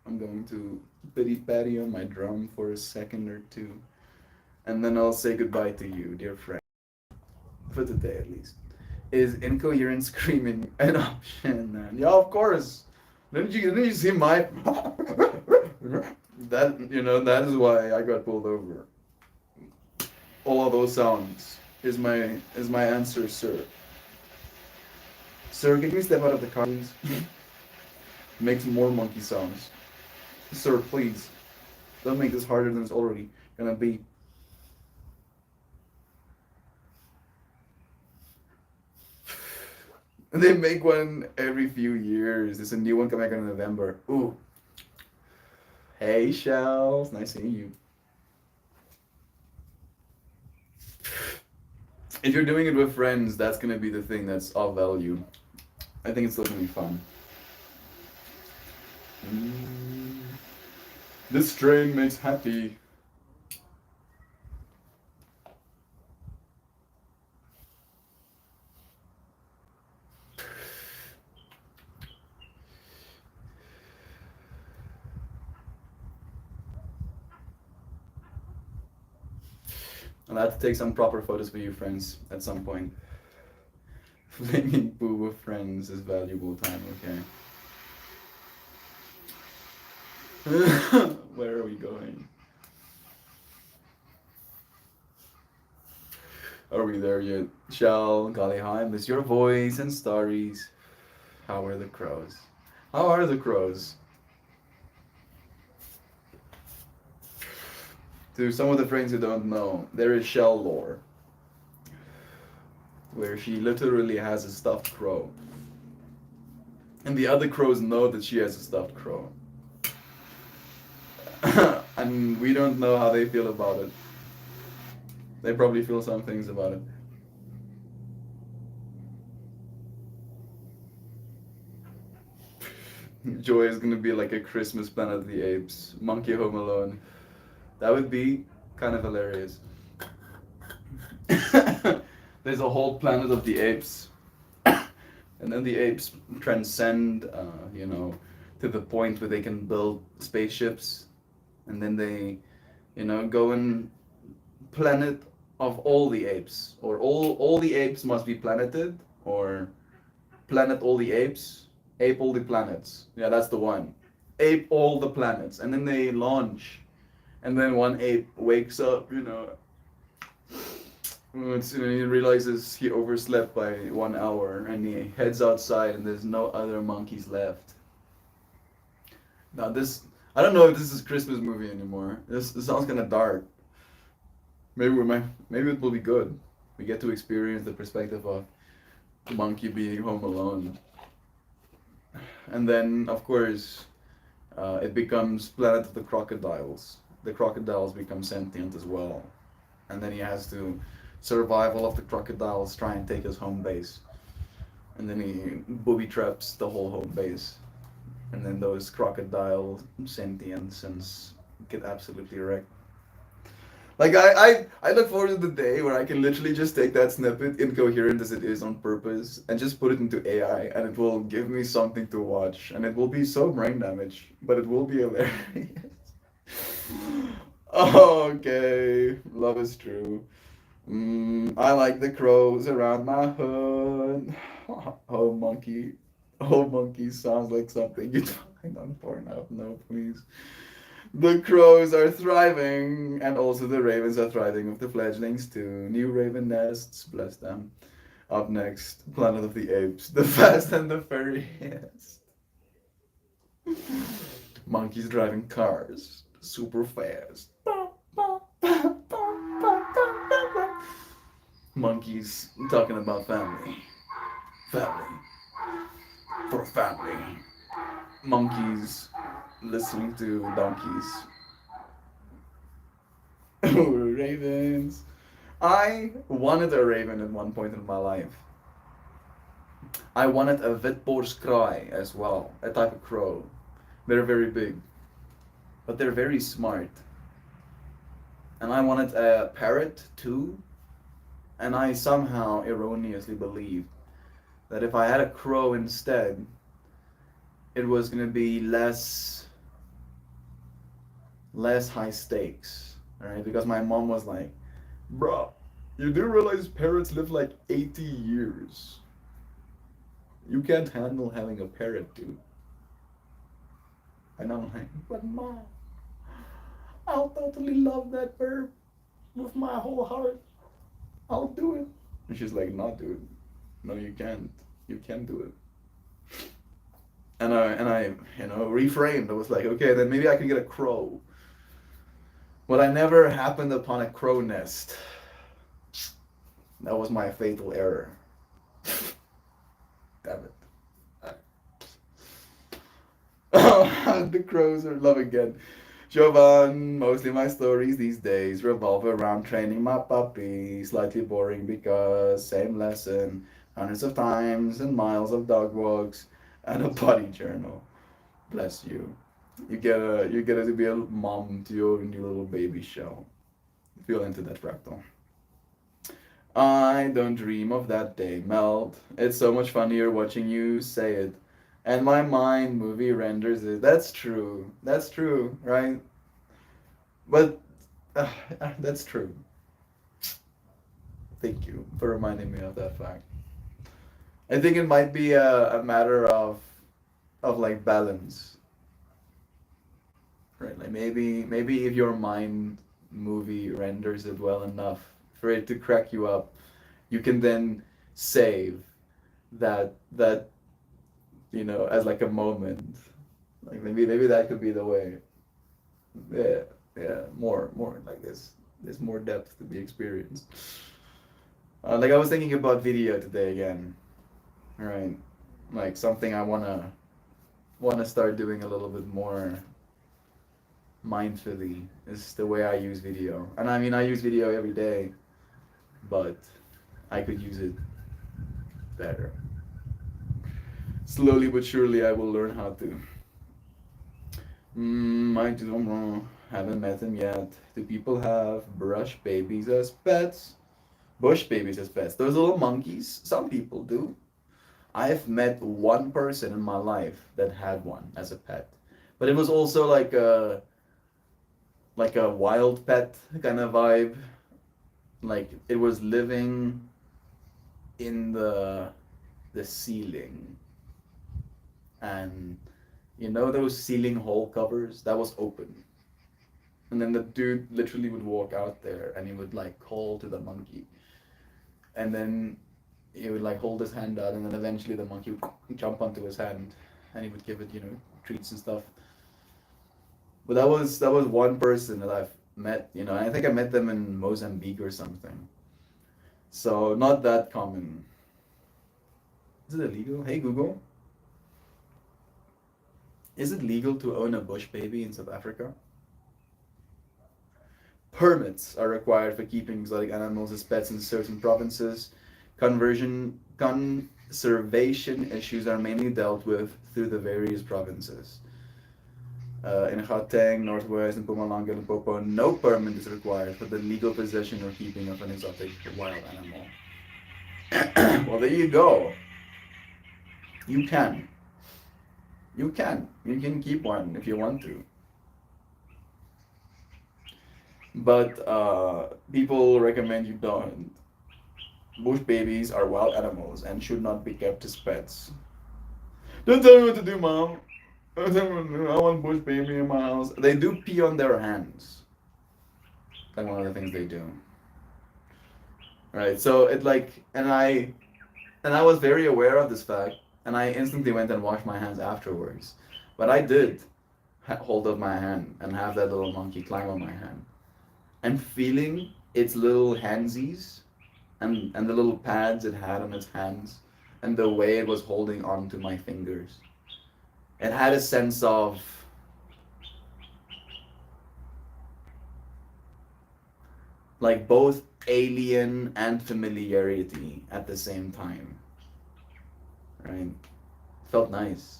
[SPEAKER 1] I'm going to pity patty on my drum for a second or two. and then I'll say goodbye to you, dear friend, for today at least. Is incoherent screaming an option, man? Yeah, of course. Didn't you see my that that is why I got pulled over. All of those sounds is my answer, sir. Sir, can you step out of the car, please? Make some more monkey sounds. Sir, please. Don't make this harder than it's already gonna be. They make one every few years. There's a new one coming out in November. Ooh. Hey, Shells. Nice seeing you. If you're doing it with friends, that's gonna be the thing that's of value. I think it's still gonna be fun. This train makes happy. I'll have to take some proper photos for you, friends, at some point. Flaming poo with friends is valuable time, okay. Where are we going? Are we there yet? Shall, Galihheim, miss your voice and stories. How are the crows? How are the crows? To some of the friends who don't know, there is Shell lore, where she literally has a stuffed crow. And the other crows know that she has a stuffed crow. And we don't know how they feel about it. They probably feel some things about it. Joy is gonna be like a Christmas Planet of the Apes, Monkey Home Alone. That would be kind of hilarious. There's a whole Planet of the Apes, and then the apes transcend, to the point where they can build spaceships, and then they, go in planet of all the apes, or all the apes must be planeted, or planet all the apes, ape all the planets. Yeah, that's the one. Ape all the planets, and then they launch. And then one ape wakes up, he realizes he overslept by 1 hour, and he heads outside, and there's no other monkeys left. Now I don't know if this is a Christmas movie anymore. This sounds kind of dark. Maybe it will be good. We get to experience the perspective of monkey being home alone. And then, of course, it becomes Planet of the Crocodiles. The crocodiles become sentient as well, and then he has to survive all of the crocodiles, try and take his home base, and then he booby traps the whole home base, and then those crocodile sentients get absolutely wrecked. Like I look forward to the day where I can literally just take that snippet, incoherent as it is on purpose, and just put it into AI, and it will give me something to watch, and it will be so brain damaged, but it will be hilarious. Okay, love is true. I like the crows around my hood. Oh monkey, oh monkey sounds like something you'd find on Pornhub. No, please. The crows are thriving, and also the ravens are thriving with the fledglings too. New raven nests, bless them. Up next, Planet of the Apes, the Fast and the Furious. Monkeys driving cars, super fast. Monkeys talking about family. Family. For family. Monkeys listening to donkeys. Ravens. I wanted a raven at one point in my life. I wanted a Witborskraai as well, a type of crow. They're very big, but they're very smart. And I wanted a parrot too, and I somehow erroneously believed that if I had a crow instead, it was gonna be less high stakes, alright? Because my mom was like, Bro, you do realize parrots live like 80 years. You can't handle having a parrot, dude. And I'm like, but mom, I'll totally love that bird with my whole heart. I'll do it. And she's like, no, dude. No, you can't. You can't do it. And I reframed. I was like, okay, then maybe I can get a crow. But I never happened upon a crow nest. That was my fatal error. Damn it. The crows are love again. Jovan, mostly my stories these days revolve around training my puppy. Slightly boring because same lesson, hundreds of times and miles of dog walks and a potty journal. Bless you. You get to be a mom to your new little baby shell. Feel into that fractal. I don't dream of that day, Meld. It's so much funnier watching you say it. And my mind movie renders it. That's true. That's true, right? But that's true. Thank you for reminding me of that fact. I think it might be a matter of like balance, right? Like maybe if your mind movie renders it well enough for it to crack you up, you can then save that as like a moment. Like maybe that could be the way. Yeah, yeah, more like this. There's more depth to be experienced. Like I was thinking about video today again, right? Like something I wanna start doing a little bit more mindfully is the way I use video. And I mean I use video every day, but I could use it better. Slowly but surely I will learn how to. I don't know. Haven't met them yet. Do people have brush babies as pets? Bush babies as pets. Those little monkeys? Some people do. I've met one person in my life that had one as a pet. But it was also like a wild pet kind of vibe. Like it was living in the ceiling. And those ceiling hole covers? That was open. And then the dude literally would walk out there and he would like call to the monkey. And then he would like hold his hand out and then eventually the monkey would jump onto his hand and he would give it, treats and stuff. But that was one person that I've met, and I think I met them in Mozambique or something. So not that common. Is it illegal? Hey Google. Is it legal to own a bush baby in South Africa? Permits are required for keeping exotic animals as pets in certain provinces. Conservation issues are mainly dealt with through the various provinces. In Gauteng, Northwest, and Mpumalanga, Limpopo, no permit is required for the legal possession or keeping of an exotic wild animal. Well, there you go. You can. You can. You can keep one if you want to. But people recommend you don't. Bush babies are wild animals and should not be kept as pets. Don't tell me what to do, mom. Don't tell me what to do. I want bush baby in my house. They do pee on their hands. Like one of the things they do. Right. So and I was very aware of this fact, and I instantly went and washed my hands afterwards. But I did hold up my hand and have that little monkey climb on my hand. And feeling its little handsies and the little pads it had on its hands and the way it was holding on to my fingers. It had a sense of like both alien and familiarity at the same time. Right? Felt nice.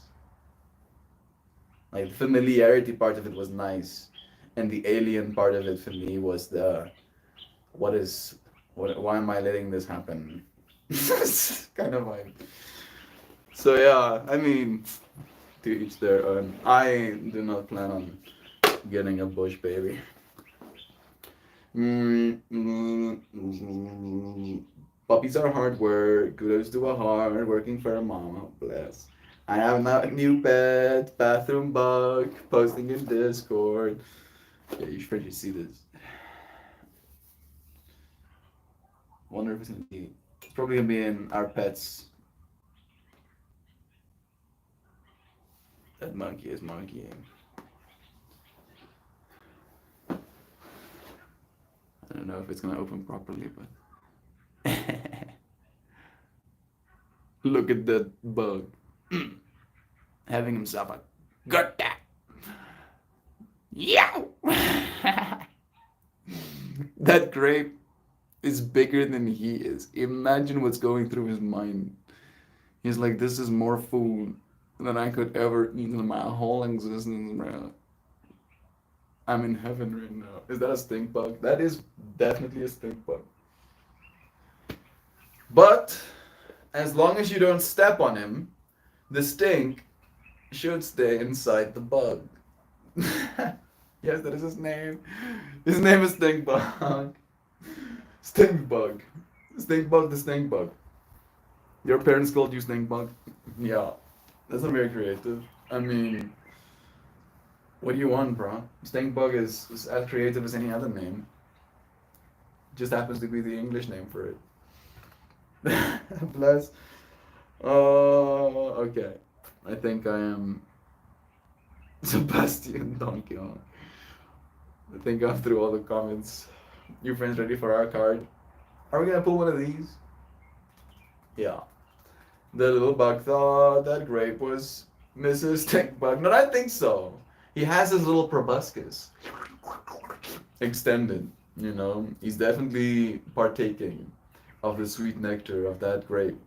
[SPEAKER 1] Like the familiarity part of it was nice. And the alien part of it for me was why am I letting this happen? Kind of like. So yeah, I mean, to each their own. I do not plan on getting a bush baby. Puppies are hard work. Kudos to a hard working fur mama. Bless. I have now a new pet, bathroom bug, posting in Discord. Yeah, you should see this. Wonder if it's gonna be. It's probably gonna be in our pets. That monkey is monkeying. I don't know if it's gonna open properly, but look at that bug. Having himself a good time.
[SPEAKER 2] Yeah.
[SPEAKER 1] That grape is bigger than he is. Imagine what's going through his mind. He's like, this is more food than I could ever eat in my whole existence, bro. I'm in heaven right now. Is that a stink bug? That is definitely a stink bug. But as long as you don't step on him, the stink should stay inside the bug. Yes, that is his name. His name is Stink Bug. Stink Bug. Stink Bug the Stink Bug. Your parents called you Stink Bug? Yeah. That's not very creative. I mean, what do you want, bro? Stink Bug is as creative as any other name. Just happens to be the English name for it. Bless. Okay. I think I am Sebastian Donkey Kong. I think I'm through all the comments. You friends ready for our card? Are we gonna pull one of these? Yeah. The little bug thought that grape was Mrs. Stink Bug. No, I think so. He has his little proboscis extended, you know. He's definitely partaking of the sweet nectar of that grape.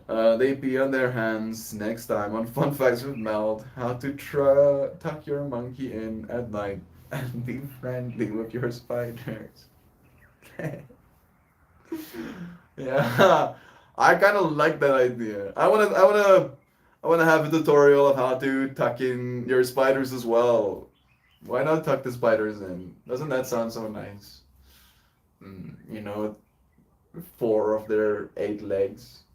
[SPEAKER 1] They pee on their hands next time on Fun Facts with Meld. How to tuck your monkey in at night and be friendly with your spiders. Yeah, I kind of like that idea. I wanna have a tutorial of how to tuck in your spiders as well. Why not tuck the spiders in? Doesn't that sound so nice? You know, 4 of their 8 legs,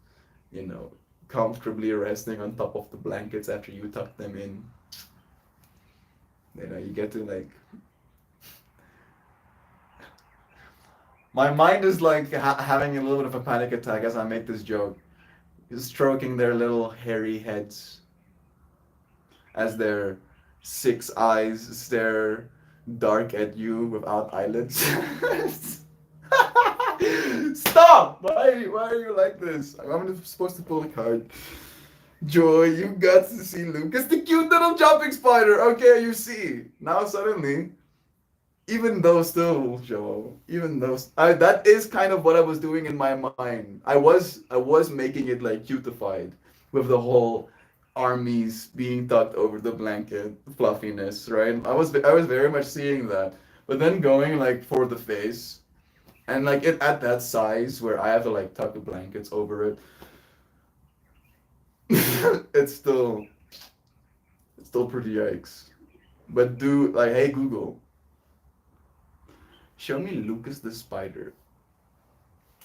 [SPEAKER 1] you know, comfortably resting on top of the blankets after you tuck them in. You know, you get to like. My mind is like having a little bit of a panic attack as I make this joke. Stroking their little hairy heads as their 6 eyes stare dark at you without eyelids. Stop! Why are you like this? I'm supposed to pull a card. Joy, you got to see Lucas, the cute little jumping spider. Okay, you see. Now suddenly, even though still, Joe, even though that is kind of what I was doing in my mind. I was making it like cutified with the whole armies being tucked over the blanket fluffiness, right? I was very much seeing that. But then going like for the face and like it at that size where I have to like tuck the blankets over it. it's still pretty yikes. But do like, hey Google, show me Lucas the spider.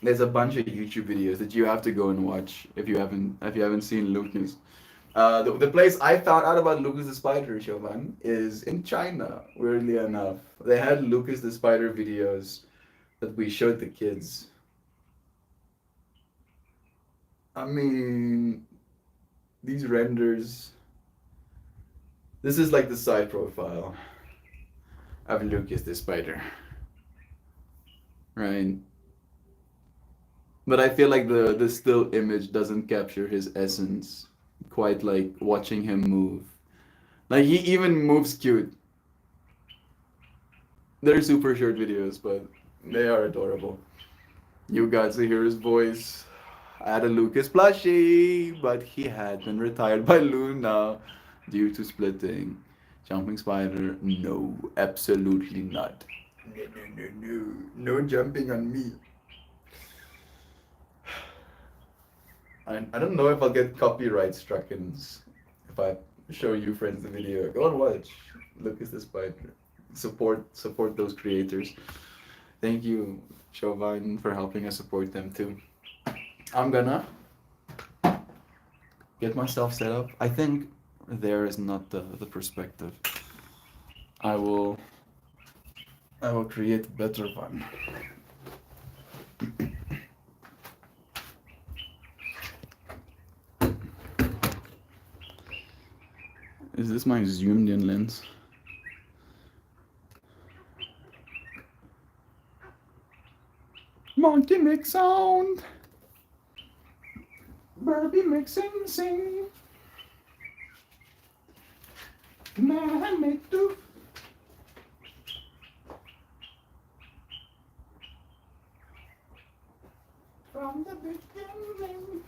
[SPEAKER 1] There's a bunch of YouTube videos that you have to go and watch if you haven't seen Lucas. The place I found out about Lucas the spider, Shovan, is in China. Weirdly enough, they had Lucas the spider videos that we showed the kids. I mean, these renders. This is like the side profile of Lucas the spider. Right. But I feel like the still image doesn't capture his essence quite like watching him move. Like he even moves cute. They're super short videos, but they are adorable. You got to hear his voice. I had a Lucas plushie, but he had been retired by Luna due to splitting. Jumping spider, no, absolutely not. No jumping on me. I don't know if I'll get copyright struck-ins if I show you friends the video. Go and watch. Lucas the spider. Support those creators. Thank you, Chauvin, for helping us support them too. I'm gonna get myself set up. I think there is not the perspective. I will create better one. Is this my zoomed in lens? Monkey make sound. Birdie make sing. Man make do. From the beginning.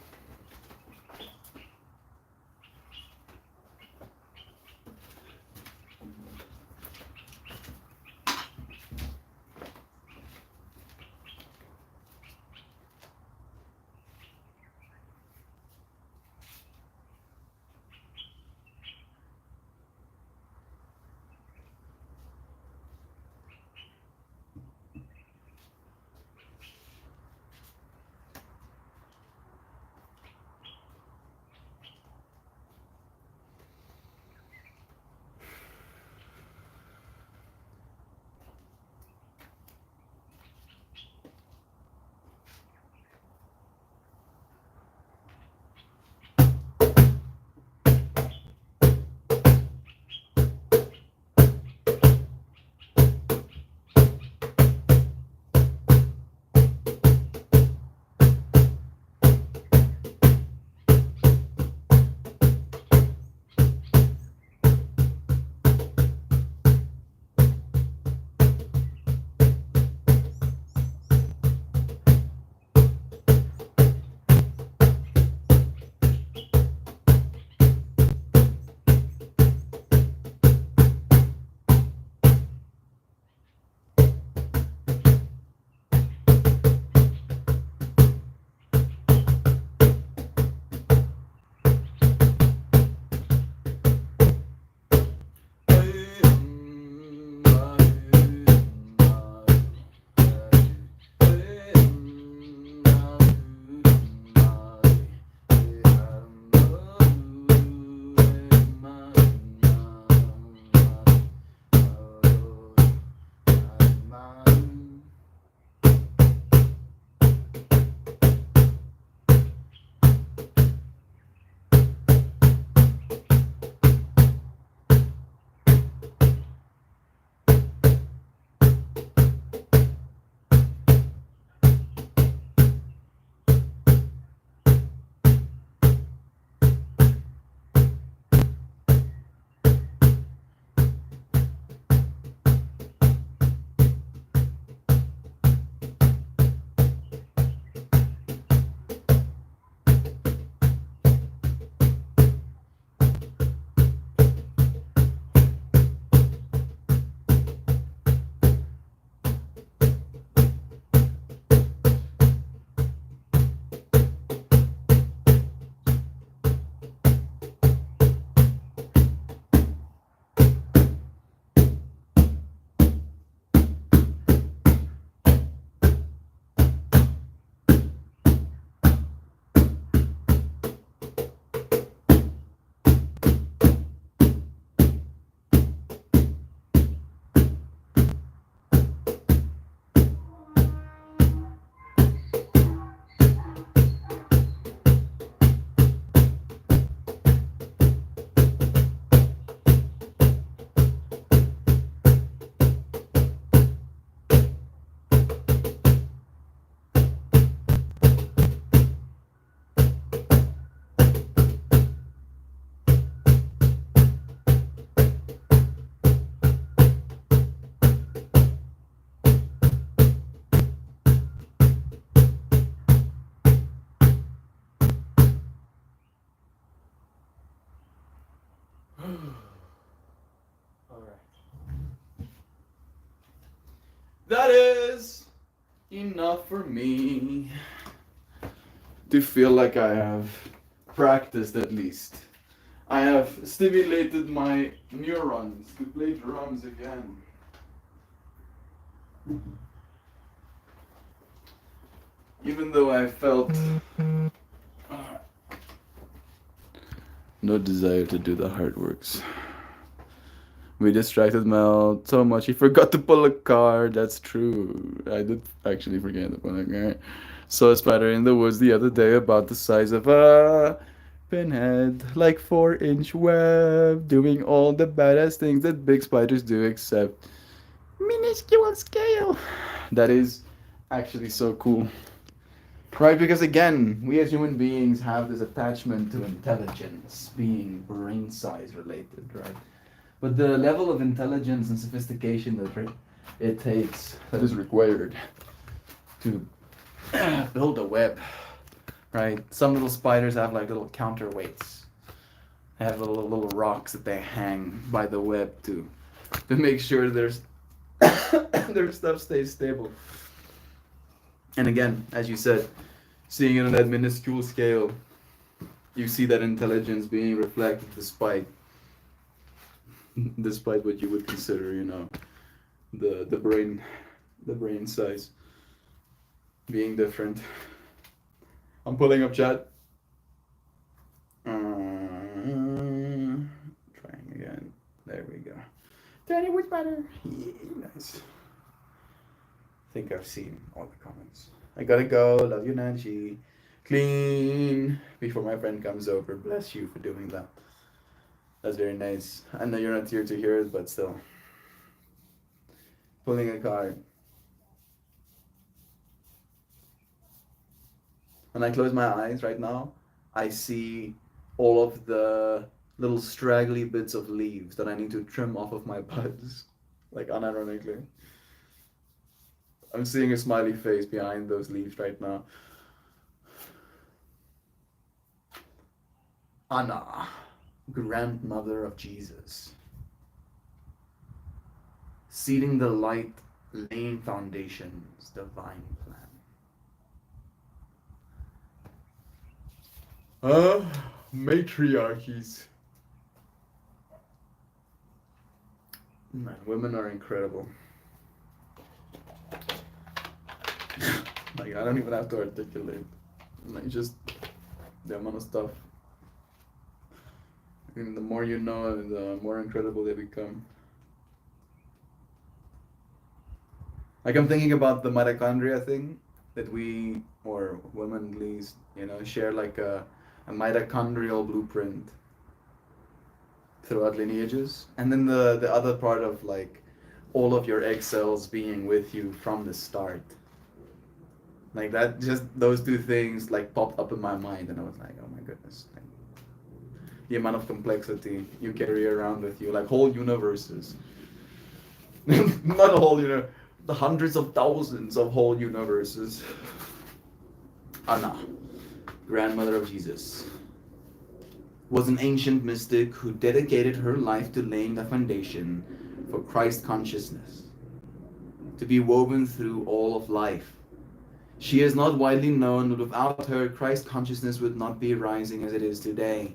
[SPEAKER 1] That is enough for me to feel like I have practiced at least. I have stimulated my neurons to play drums again. Even though I felt no desire to do the hard works. We distracted Mel so much he forgot to pull a card. That's true. I did actually forget to pull a card. Saw a spider in the woods the other day about the size of a pinhead, like 4-inch web, doing all the badass things that big spiders do except minuscule scale. That is actually so cool. Right, because again, we as human beings have this attachment to intelligence being brain size related, right? But the level of intelligence and sophistication that it takes, that is required to build a web, right? Some little spiders have like little counterweights. They have little rocks that they hang by the web to make sure there's their stuff stays stable. And again, as you said, seeing it on that minuscule scale, you see that intelligence being reflected despite what you would consider, the brain size being different. I'm pulling up chat. Trying again. There we go.
[SPEAKER 2] Tiny wood spider.
[SPEAKER 1] Yeah, nice. I think I've seen all the comments. I gotta go. Love you, Nancy. Clean before my friend comes over. Bless you for doing that. That's very nice. I know you're not here to hear it, but still. Pulling a card. When I close my eyes right now, I see all of the little straggly bits of leaves that I need to trim off of my buds. Like unironically. I'm seeing a smiley face behind those leaves right now. Anna, grandmother of Jesus. Seeding the light, laying foundations, divine plan. Matriarchies. Man, women are incredible. Like, I don't even have to articulate. Like, just the amount of stuff. And the more you know, the more incredible they become. Like, I'm thinking about the mitochondria thing that we, or women at least, share like a mitochondrial blueprint throughout lineages. And then the other part of like all of your egg cells being with you from the start. Like that, just those two things like popped up in my mind, and I was like, oh my goodness. Like, the amount of complexity you carry around with you, like whole universes. Not a whole, the hundreds of thousands of whole universes. Anna, grandmother of Jesus, was an ancient mystic who dedicated her life to laying the foundation for Christ consciousness, to be woven through all of life. She is not widely known, but without her, Christ consciousness would not be rising as it is today.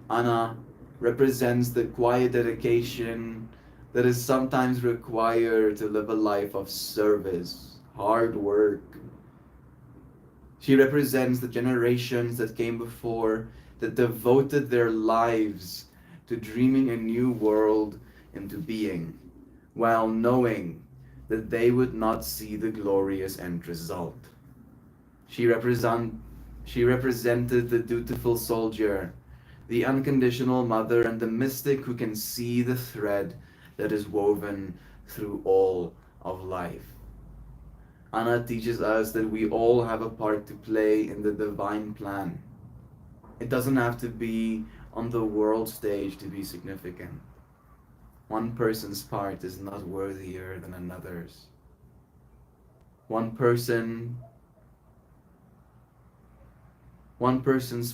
[SPEAKER 1] Anna represents the quiet dedication that is sometimes required to live a life of service, hard work. She represents the generations that came before that devoted their lives to dreaming a new world into being, while knowing that they would not see the glorious end result. She represented the dutiful soldier, the unconditional mother, and the mystic who can see the thread that is woven through all of life. Anna teaches us that we all have a part to play in the divine plan. It doesn't have to be on the world stage to be significant. One person's part is not worthier than another's. One person's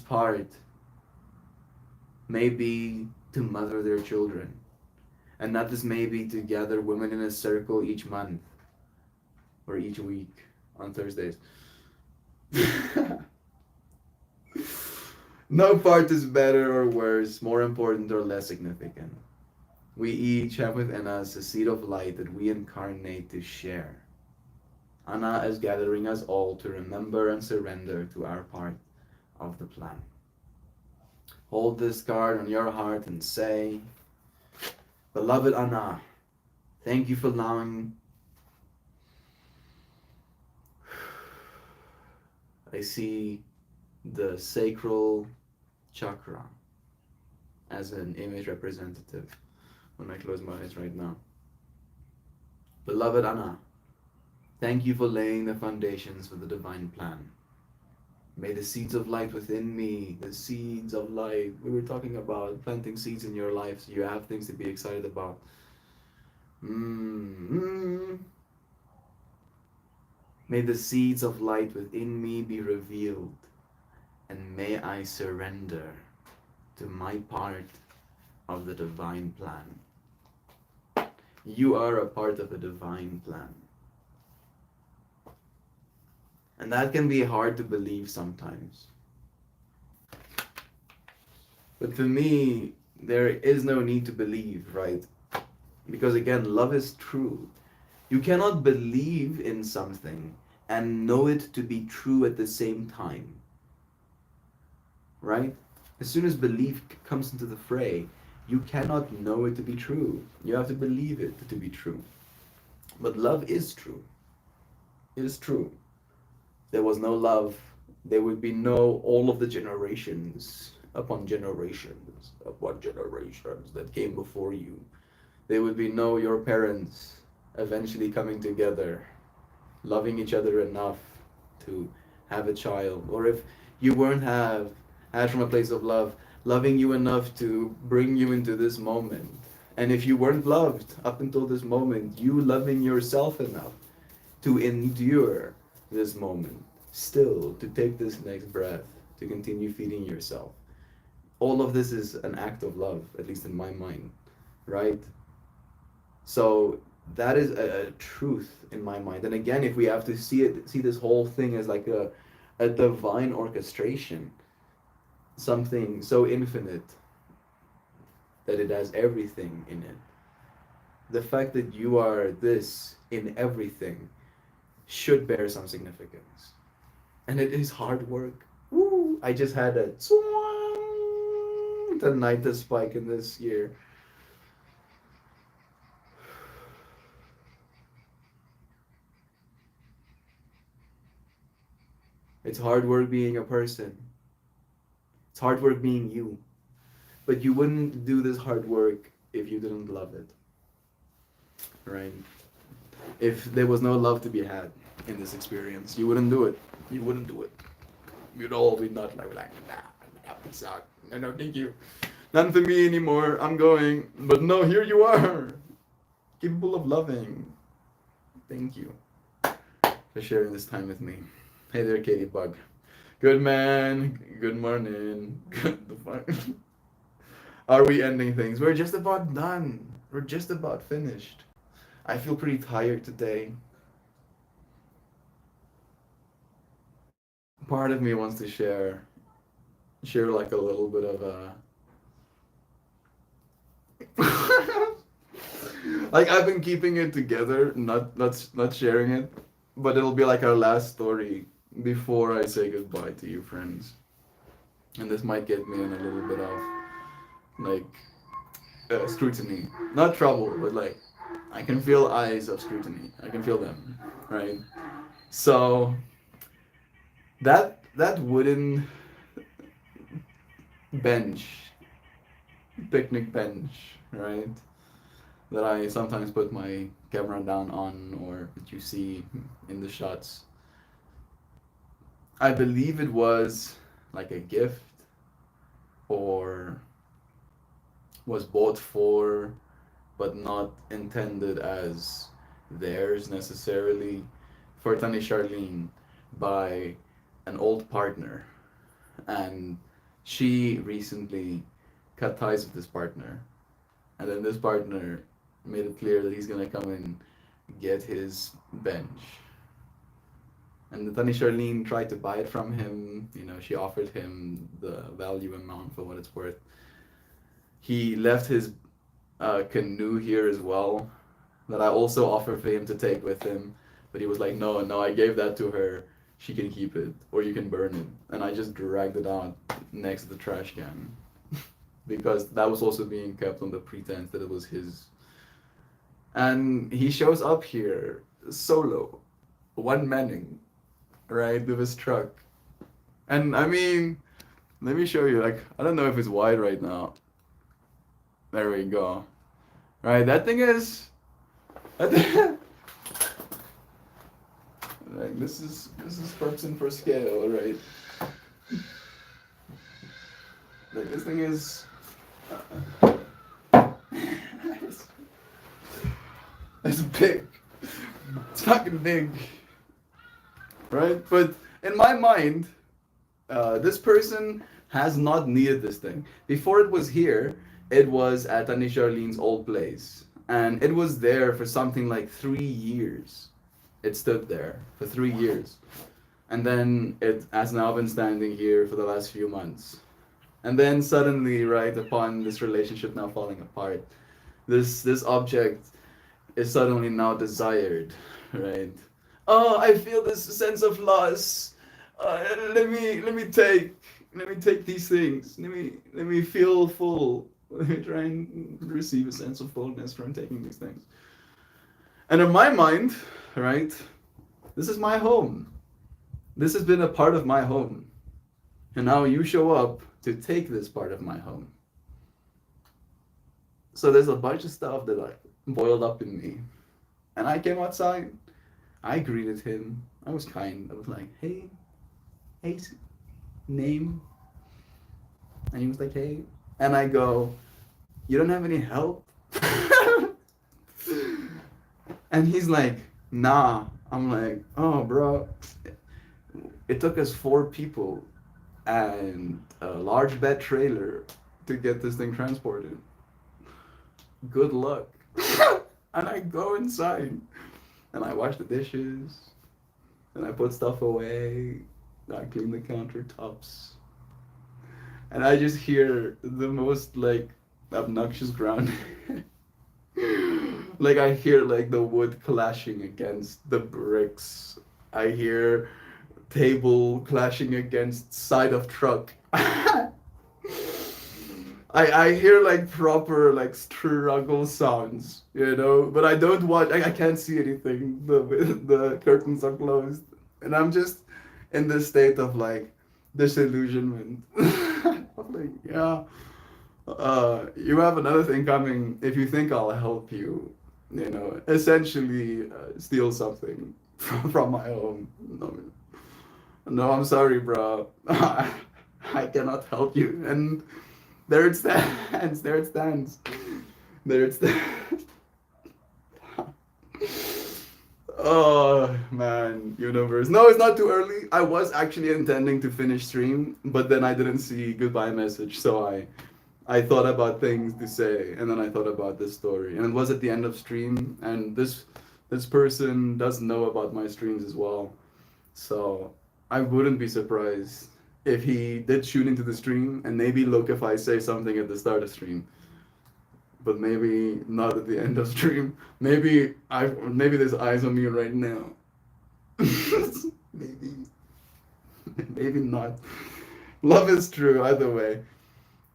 [SPEAKER 1] part may be to mother their children, and that is maybe to gather women in a circle each month or each week on Thursdays. No part is better or worse, more important or less significant. We each have within us a seed of light that we incarnate to share. Anna is gathering us all to remember and surrender to our part of the plan. Hold this card on your heart and say, Beloved Anna, thank you for allowing. I see the sacral chakra as an image representative when I close my eyes right now. Beloved Anna, thank you for laying the foundations for the divine plan. May the seeds of light within me, the seeds of light, we were talking about planting seeds in your life so you have things to be excited about. May the seeds of light within me be revealed, and may I surrender to my part of the divine plan. You are a part of a divine plan. And that can be hard to believe sometimes. But for me, there is no need to believe, right? Because again, love is true. You cannot believe in something and know it to be true at the same time. Right? As soon as belief comes into the fray, you cannot know it to be true. You have to believe it to be true. But love is true. It is true. There was no love, there would be no all of the generations upon generations that came before you. There would be no your parents eventually coming together, loving each other enough to have a child. Or if you weren't had from a place of love, loving you enough to bring you into this moment. And if you weren't loved up until this moment, you loving yourself enough to endure this moment, still to take this next breath, to continue feeding yourself. All of this is an act of love, at least in my mind, right? So that is a truth in my mind. And again, if we have to see this whole thing as like a divine orchestration, something so infinite that it has everything in it. The fact that you are this in everything should bear some significance. And it is hard work. Woo! I just had a tinnitus spike in this year. It's hard work being a person. It's hard work being you. But you wouldn't do this hard work if you didn't love it. Right? If there was no love to be had in this experience, you wouldn't do it. You wouldn't do it. You'd all be not like nah, peace out. No, thank you. None for me anymore. I'm going. But no, here you are. Capable of loving. Thank you for sharing this time with me. Hey there, Katie Bug. Good man. Good morning. Good the fuck. Are we ending things? We're just about done. We're just about finished. I feel pretty tired today. Part of me wants to share like a little bit of a like I've been keeping it together, not sharing it, but it'll be like our last story before I say goodbye to you, friends. And this might get me in a little bit of like scrutiny, not trouble, but like I can feel eyes of scrutiny. I can feel them, right? So that wooden bench, picnic bench, right? That I sometimes put my camera down on, or that you see in the shots. I believe it was like a gift, or was bought for, but not intended as theirs necessarily, for Tani Charlene by an old partner. And she recently cut ties with this partner. And then this partner made it clear that he's gonna come and get his bench. And the Tani Charlene tried to buy it from him. You know, she offered him the value amount for what it's worth. He left his canoe here as well, that I also offered for him to take with him. But he was like, no, no, I gave that to her. She can keep it, or you can burn it. And I just dragged it out next to the trash can. Because that was also being kept on the pretense that it was his. And he shows up here solo, one manning, right, with his truck. And I mean, let me show you, like, I don't know if it's wide right now. There we go. Right, that thing is, like, this is person for scale, right? Like, this thing is, it's big. It's fucking big, right? But in my mind, this person has not needed this thing. Before it was here, it was at Annie Charlene's old place. And it was there for something like 3 years. It stood there for 3 years. And then it has now been standing here for the last few months. And then suddenly, right, upon this relationship now falling apart, this object is suddenly now desired, right? Oh, I feel this sense of loss. Let me take these things. Let me feel full. Let me try and receive a sense of fullness from taking these things. And in my mind, right, this is my home. This has been a part of my home. And now you show up to take this part of my home. So there's a bunch of stuff that like boiled up in me. And I came outside. I greeted him. I was kind. I was like, hey, name. And he was like, hey. And I go, you don't have any help? And he's like, nah. I'm like, oh, bro. It took us 4 people and a large bed trailer to get this thing transported. Good luck. And I go inside and I wash the dishes and I put stuff away. I clean the countertops. And I just hear the most like obnoxious grounding. Like I hear like the wood clashing against the bricks. I hear table clashing against side of truck. I hear like proper like struggle sounds, you know, but I don't watch. I can't see anything. The curtains are closed, and I'm just in this state of like disillusionment. I'm like, yeah, you have another thing coming. If you think I'll help you, you know, essentially steal something from my home. No, I'm sorry, bro. I cannot help you. And there it stands. There it stands. There it stands. Oh, man. Universe. No, it's not too early. I was actually intending to finish stream, but then I didn't see goodbye message, so I thought about things to say, and then I thought about this story. And it was at the end of stream, and this person does know about my streams as well. So I wouldn't be surprised if he did tune into the stream and maybe look if I say something at the start of stream. But maybe not at the end of stream. Maybe there's eyes on me right now. maybe not. Love is true either way.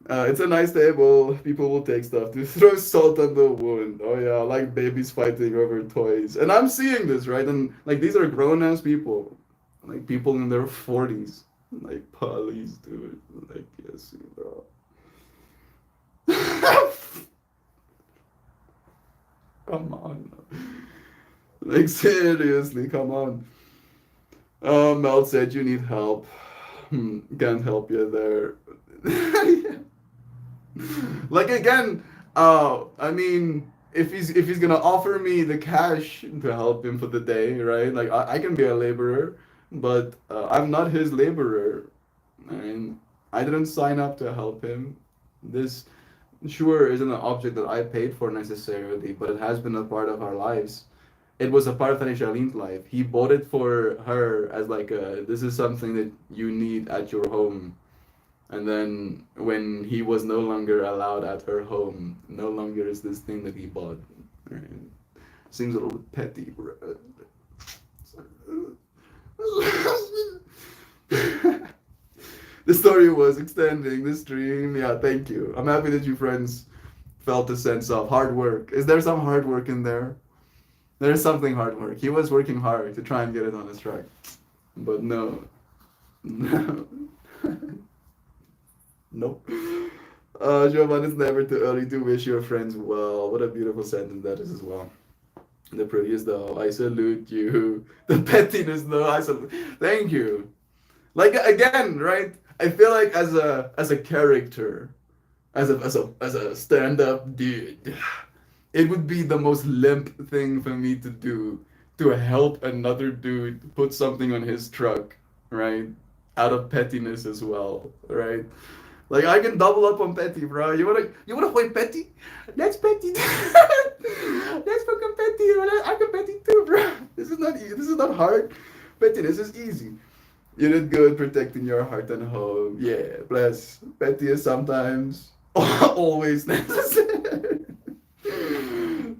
[SPEAKER 1] It's a nice table. People will take stuff to throw salt on the wound. Oh yeah, like babies fighting over toys. And I'm seeing this, right? And like these are grown ass people. Like people in their 40s. Like police, dude. Like, yes, bro. Come on. Like, seriously, come on. Mel said you need help. Can't help you there. Like, again, I mean, if he's gonna offer me the cash to help him for the day, right? Like, I can be a laborer, but I'm not his laborer. I mean, I didn't sign up to help him. This sure isn't an object that I paid for necessarily, but it has been a part of our lives. It was a part of Shalene's life. He bought it for her as like this is something that you need at your home. And then when he was no longer allowed at her home, no longer is this thing that he bought. Right? Seems a little bit petty, bro. The story was extending the stream. Yeah, thank you. I'm happy that you friends felt a sense of hard work. Is there some hard work in there? There's something hard work. He was working hard to try and get it on his track. But no. No. Nope. Jovan, it's never too early to wish your friends well. What a beautiful sentence that is as well. The prettiest though, I salute you. The pettiness though, I salute. Thank you. Like again, right? I feel like as a character, as a stand-up dude, it would be the most limp thing for me to do to help another dude put something on his truck, right? Out of pettiness as well, right? Like I can double up on petty, bro. You wanna play petty? Let's petty. Let's fucking petty. I can petty too, bro. This is not hard. Pettiness is easy. You did good protecting your heart and home. Yeah, bless. Petty is sometimes always necessary.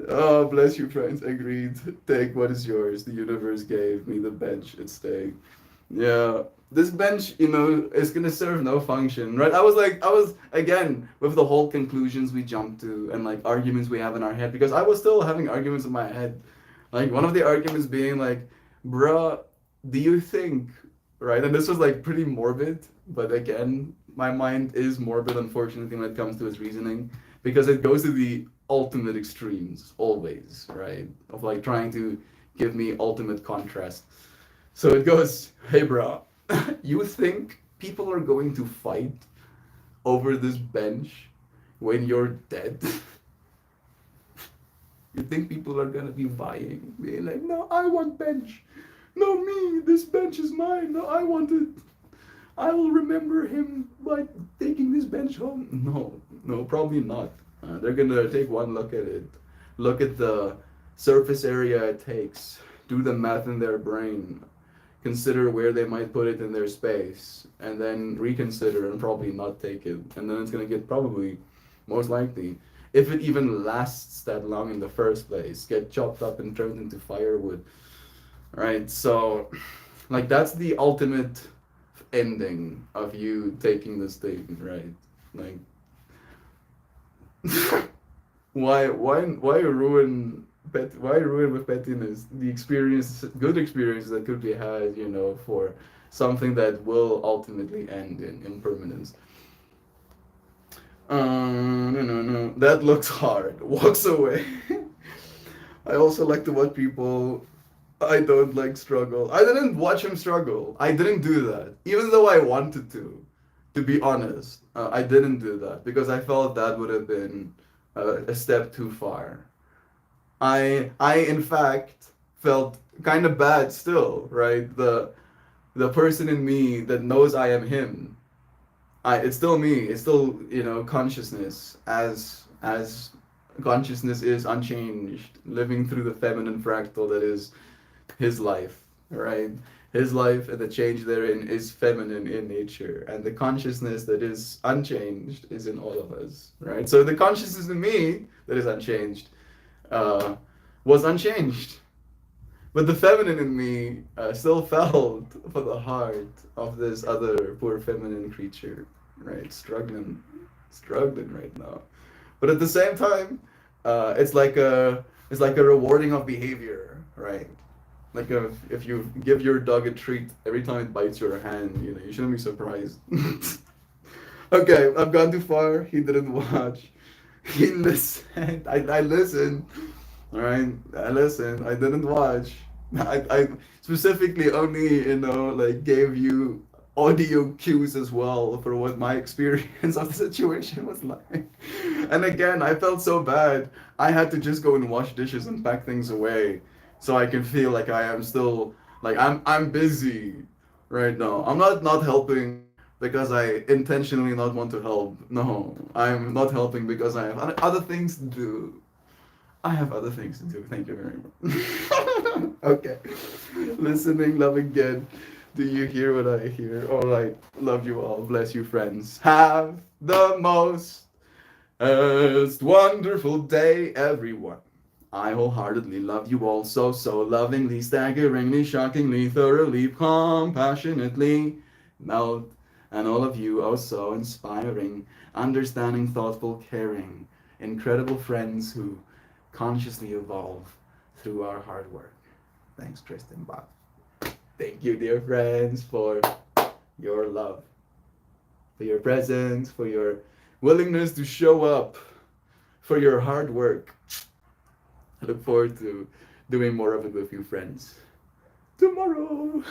[SPEAKER 1] Oh, bless you, friends. Agreed. Take what is yours. The universe gave me the bench. It's staying. Yeah, this bench, is gonna serve no function, right? I was again with the whole conclusions we jumped to and like arguments we have in our head because I was still having arguments in my head. Like one of the arguments being like, bruh, do you think, right? And this was like pretty morbid, but again, my mind is morbid, unfortunately, when it comes to its reasoning because it goes to the ultimate extremes always, right? Of like trying to give me ultimate contrast. So it goes, hey bro, you think people are going to fight over this bench when you're dead? You think people are gonna be vying, being like, no, I want bench. No, me, this bench is mine. No, I want it. I will remember him by taking this bench home. No, probably not. They're gonna take one look at it. Look at the surface area it takes. Do the math in their brain. Consider where they might put it in their space. And then reconsider and probably not take it. And then it's gonna get probably, most likely, if it even lasts that long in the first place, get chopped up and turned into firewood. Right? So, like, that's the ultimate ending of you taking this thing, right? Like, why ruin why ruin with pettiness the good experience that could be had, for something that will ultimately end in impermanence. No, that looks hard. Walks away. I also like to watch people I don't like struggle. I didn't watch him struggle. I didn't do that. Even though I wanted to be honest. I didn't do that because I felt that would have been a step too far. I in fact felt kind of bad still, right? The person in me that knows I am him. It's still me. It's still, consciousness as consciousness is unchanged, living through the feminine fractal that is his life, right? His life and the change therein is feminine in nature, and the consciousness that is unchanged is in all of us, right? So the consciousness in me that is unchanged was unchanged, but the feminine in me still felt for the heart of this other poor feminine creature, right? Struggling right now, but at the same time, it's like a rewarding of behavior, right? Like if you give your dog a treat every time it bites your hand, you shouldn't be surprised. Okay, I've gone too far. He didn't watch. He listened. I listened. All right, I listened. I didn't watch. I specifically only, like gave you audio cues as well for what my experience of the situation was like. And again, I felt so bad. I had to just go and wash dishes and pack things away so I can feel like I am still like I'm busy right now. I'm not helping because I intentionally not want to help. No, I'm not helping because I have other things to do. I have other things to do. Thank you very much. Okay. Listening, loving good. Do you hear what I hear? All right. Love you all. Bless you, friends. Have the most wonderful day, everyone. I wholeheartedly love you all so, so lovingly, staggeringly, shockingly, thoroughly, compassionately. Melt, and all of you oh so inspiring, understanding, thoughtful, caring, incredible friends who consciously evolve through our hard work. Thanks, Tristan Bach. Thank you, dear friends, for your love, for your presence, for your willingness to show up, for your hard work. I look forward to doing more of it with you friends tomorrow.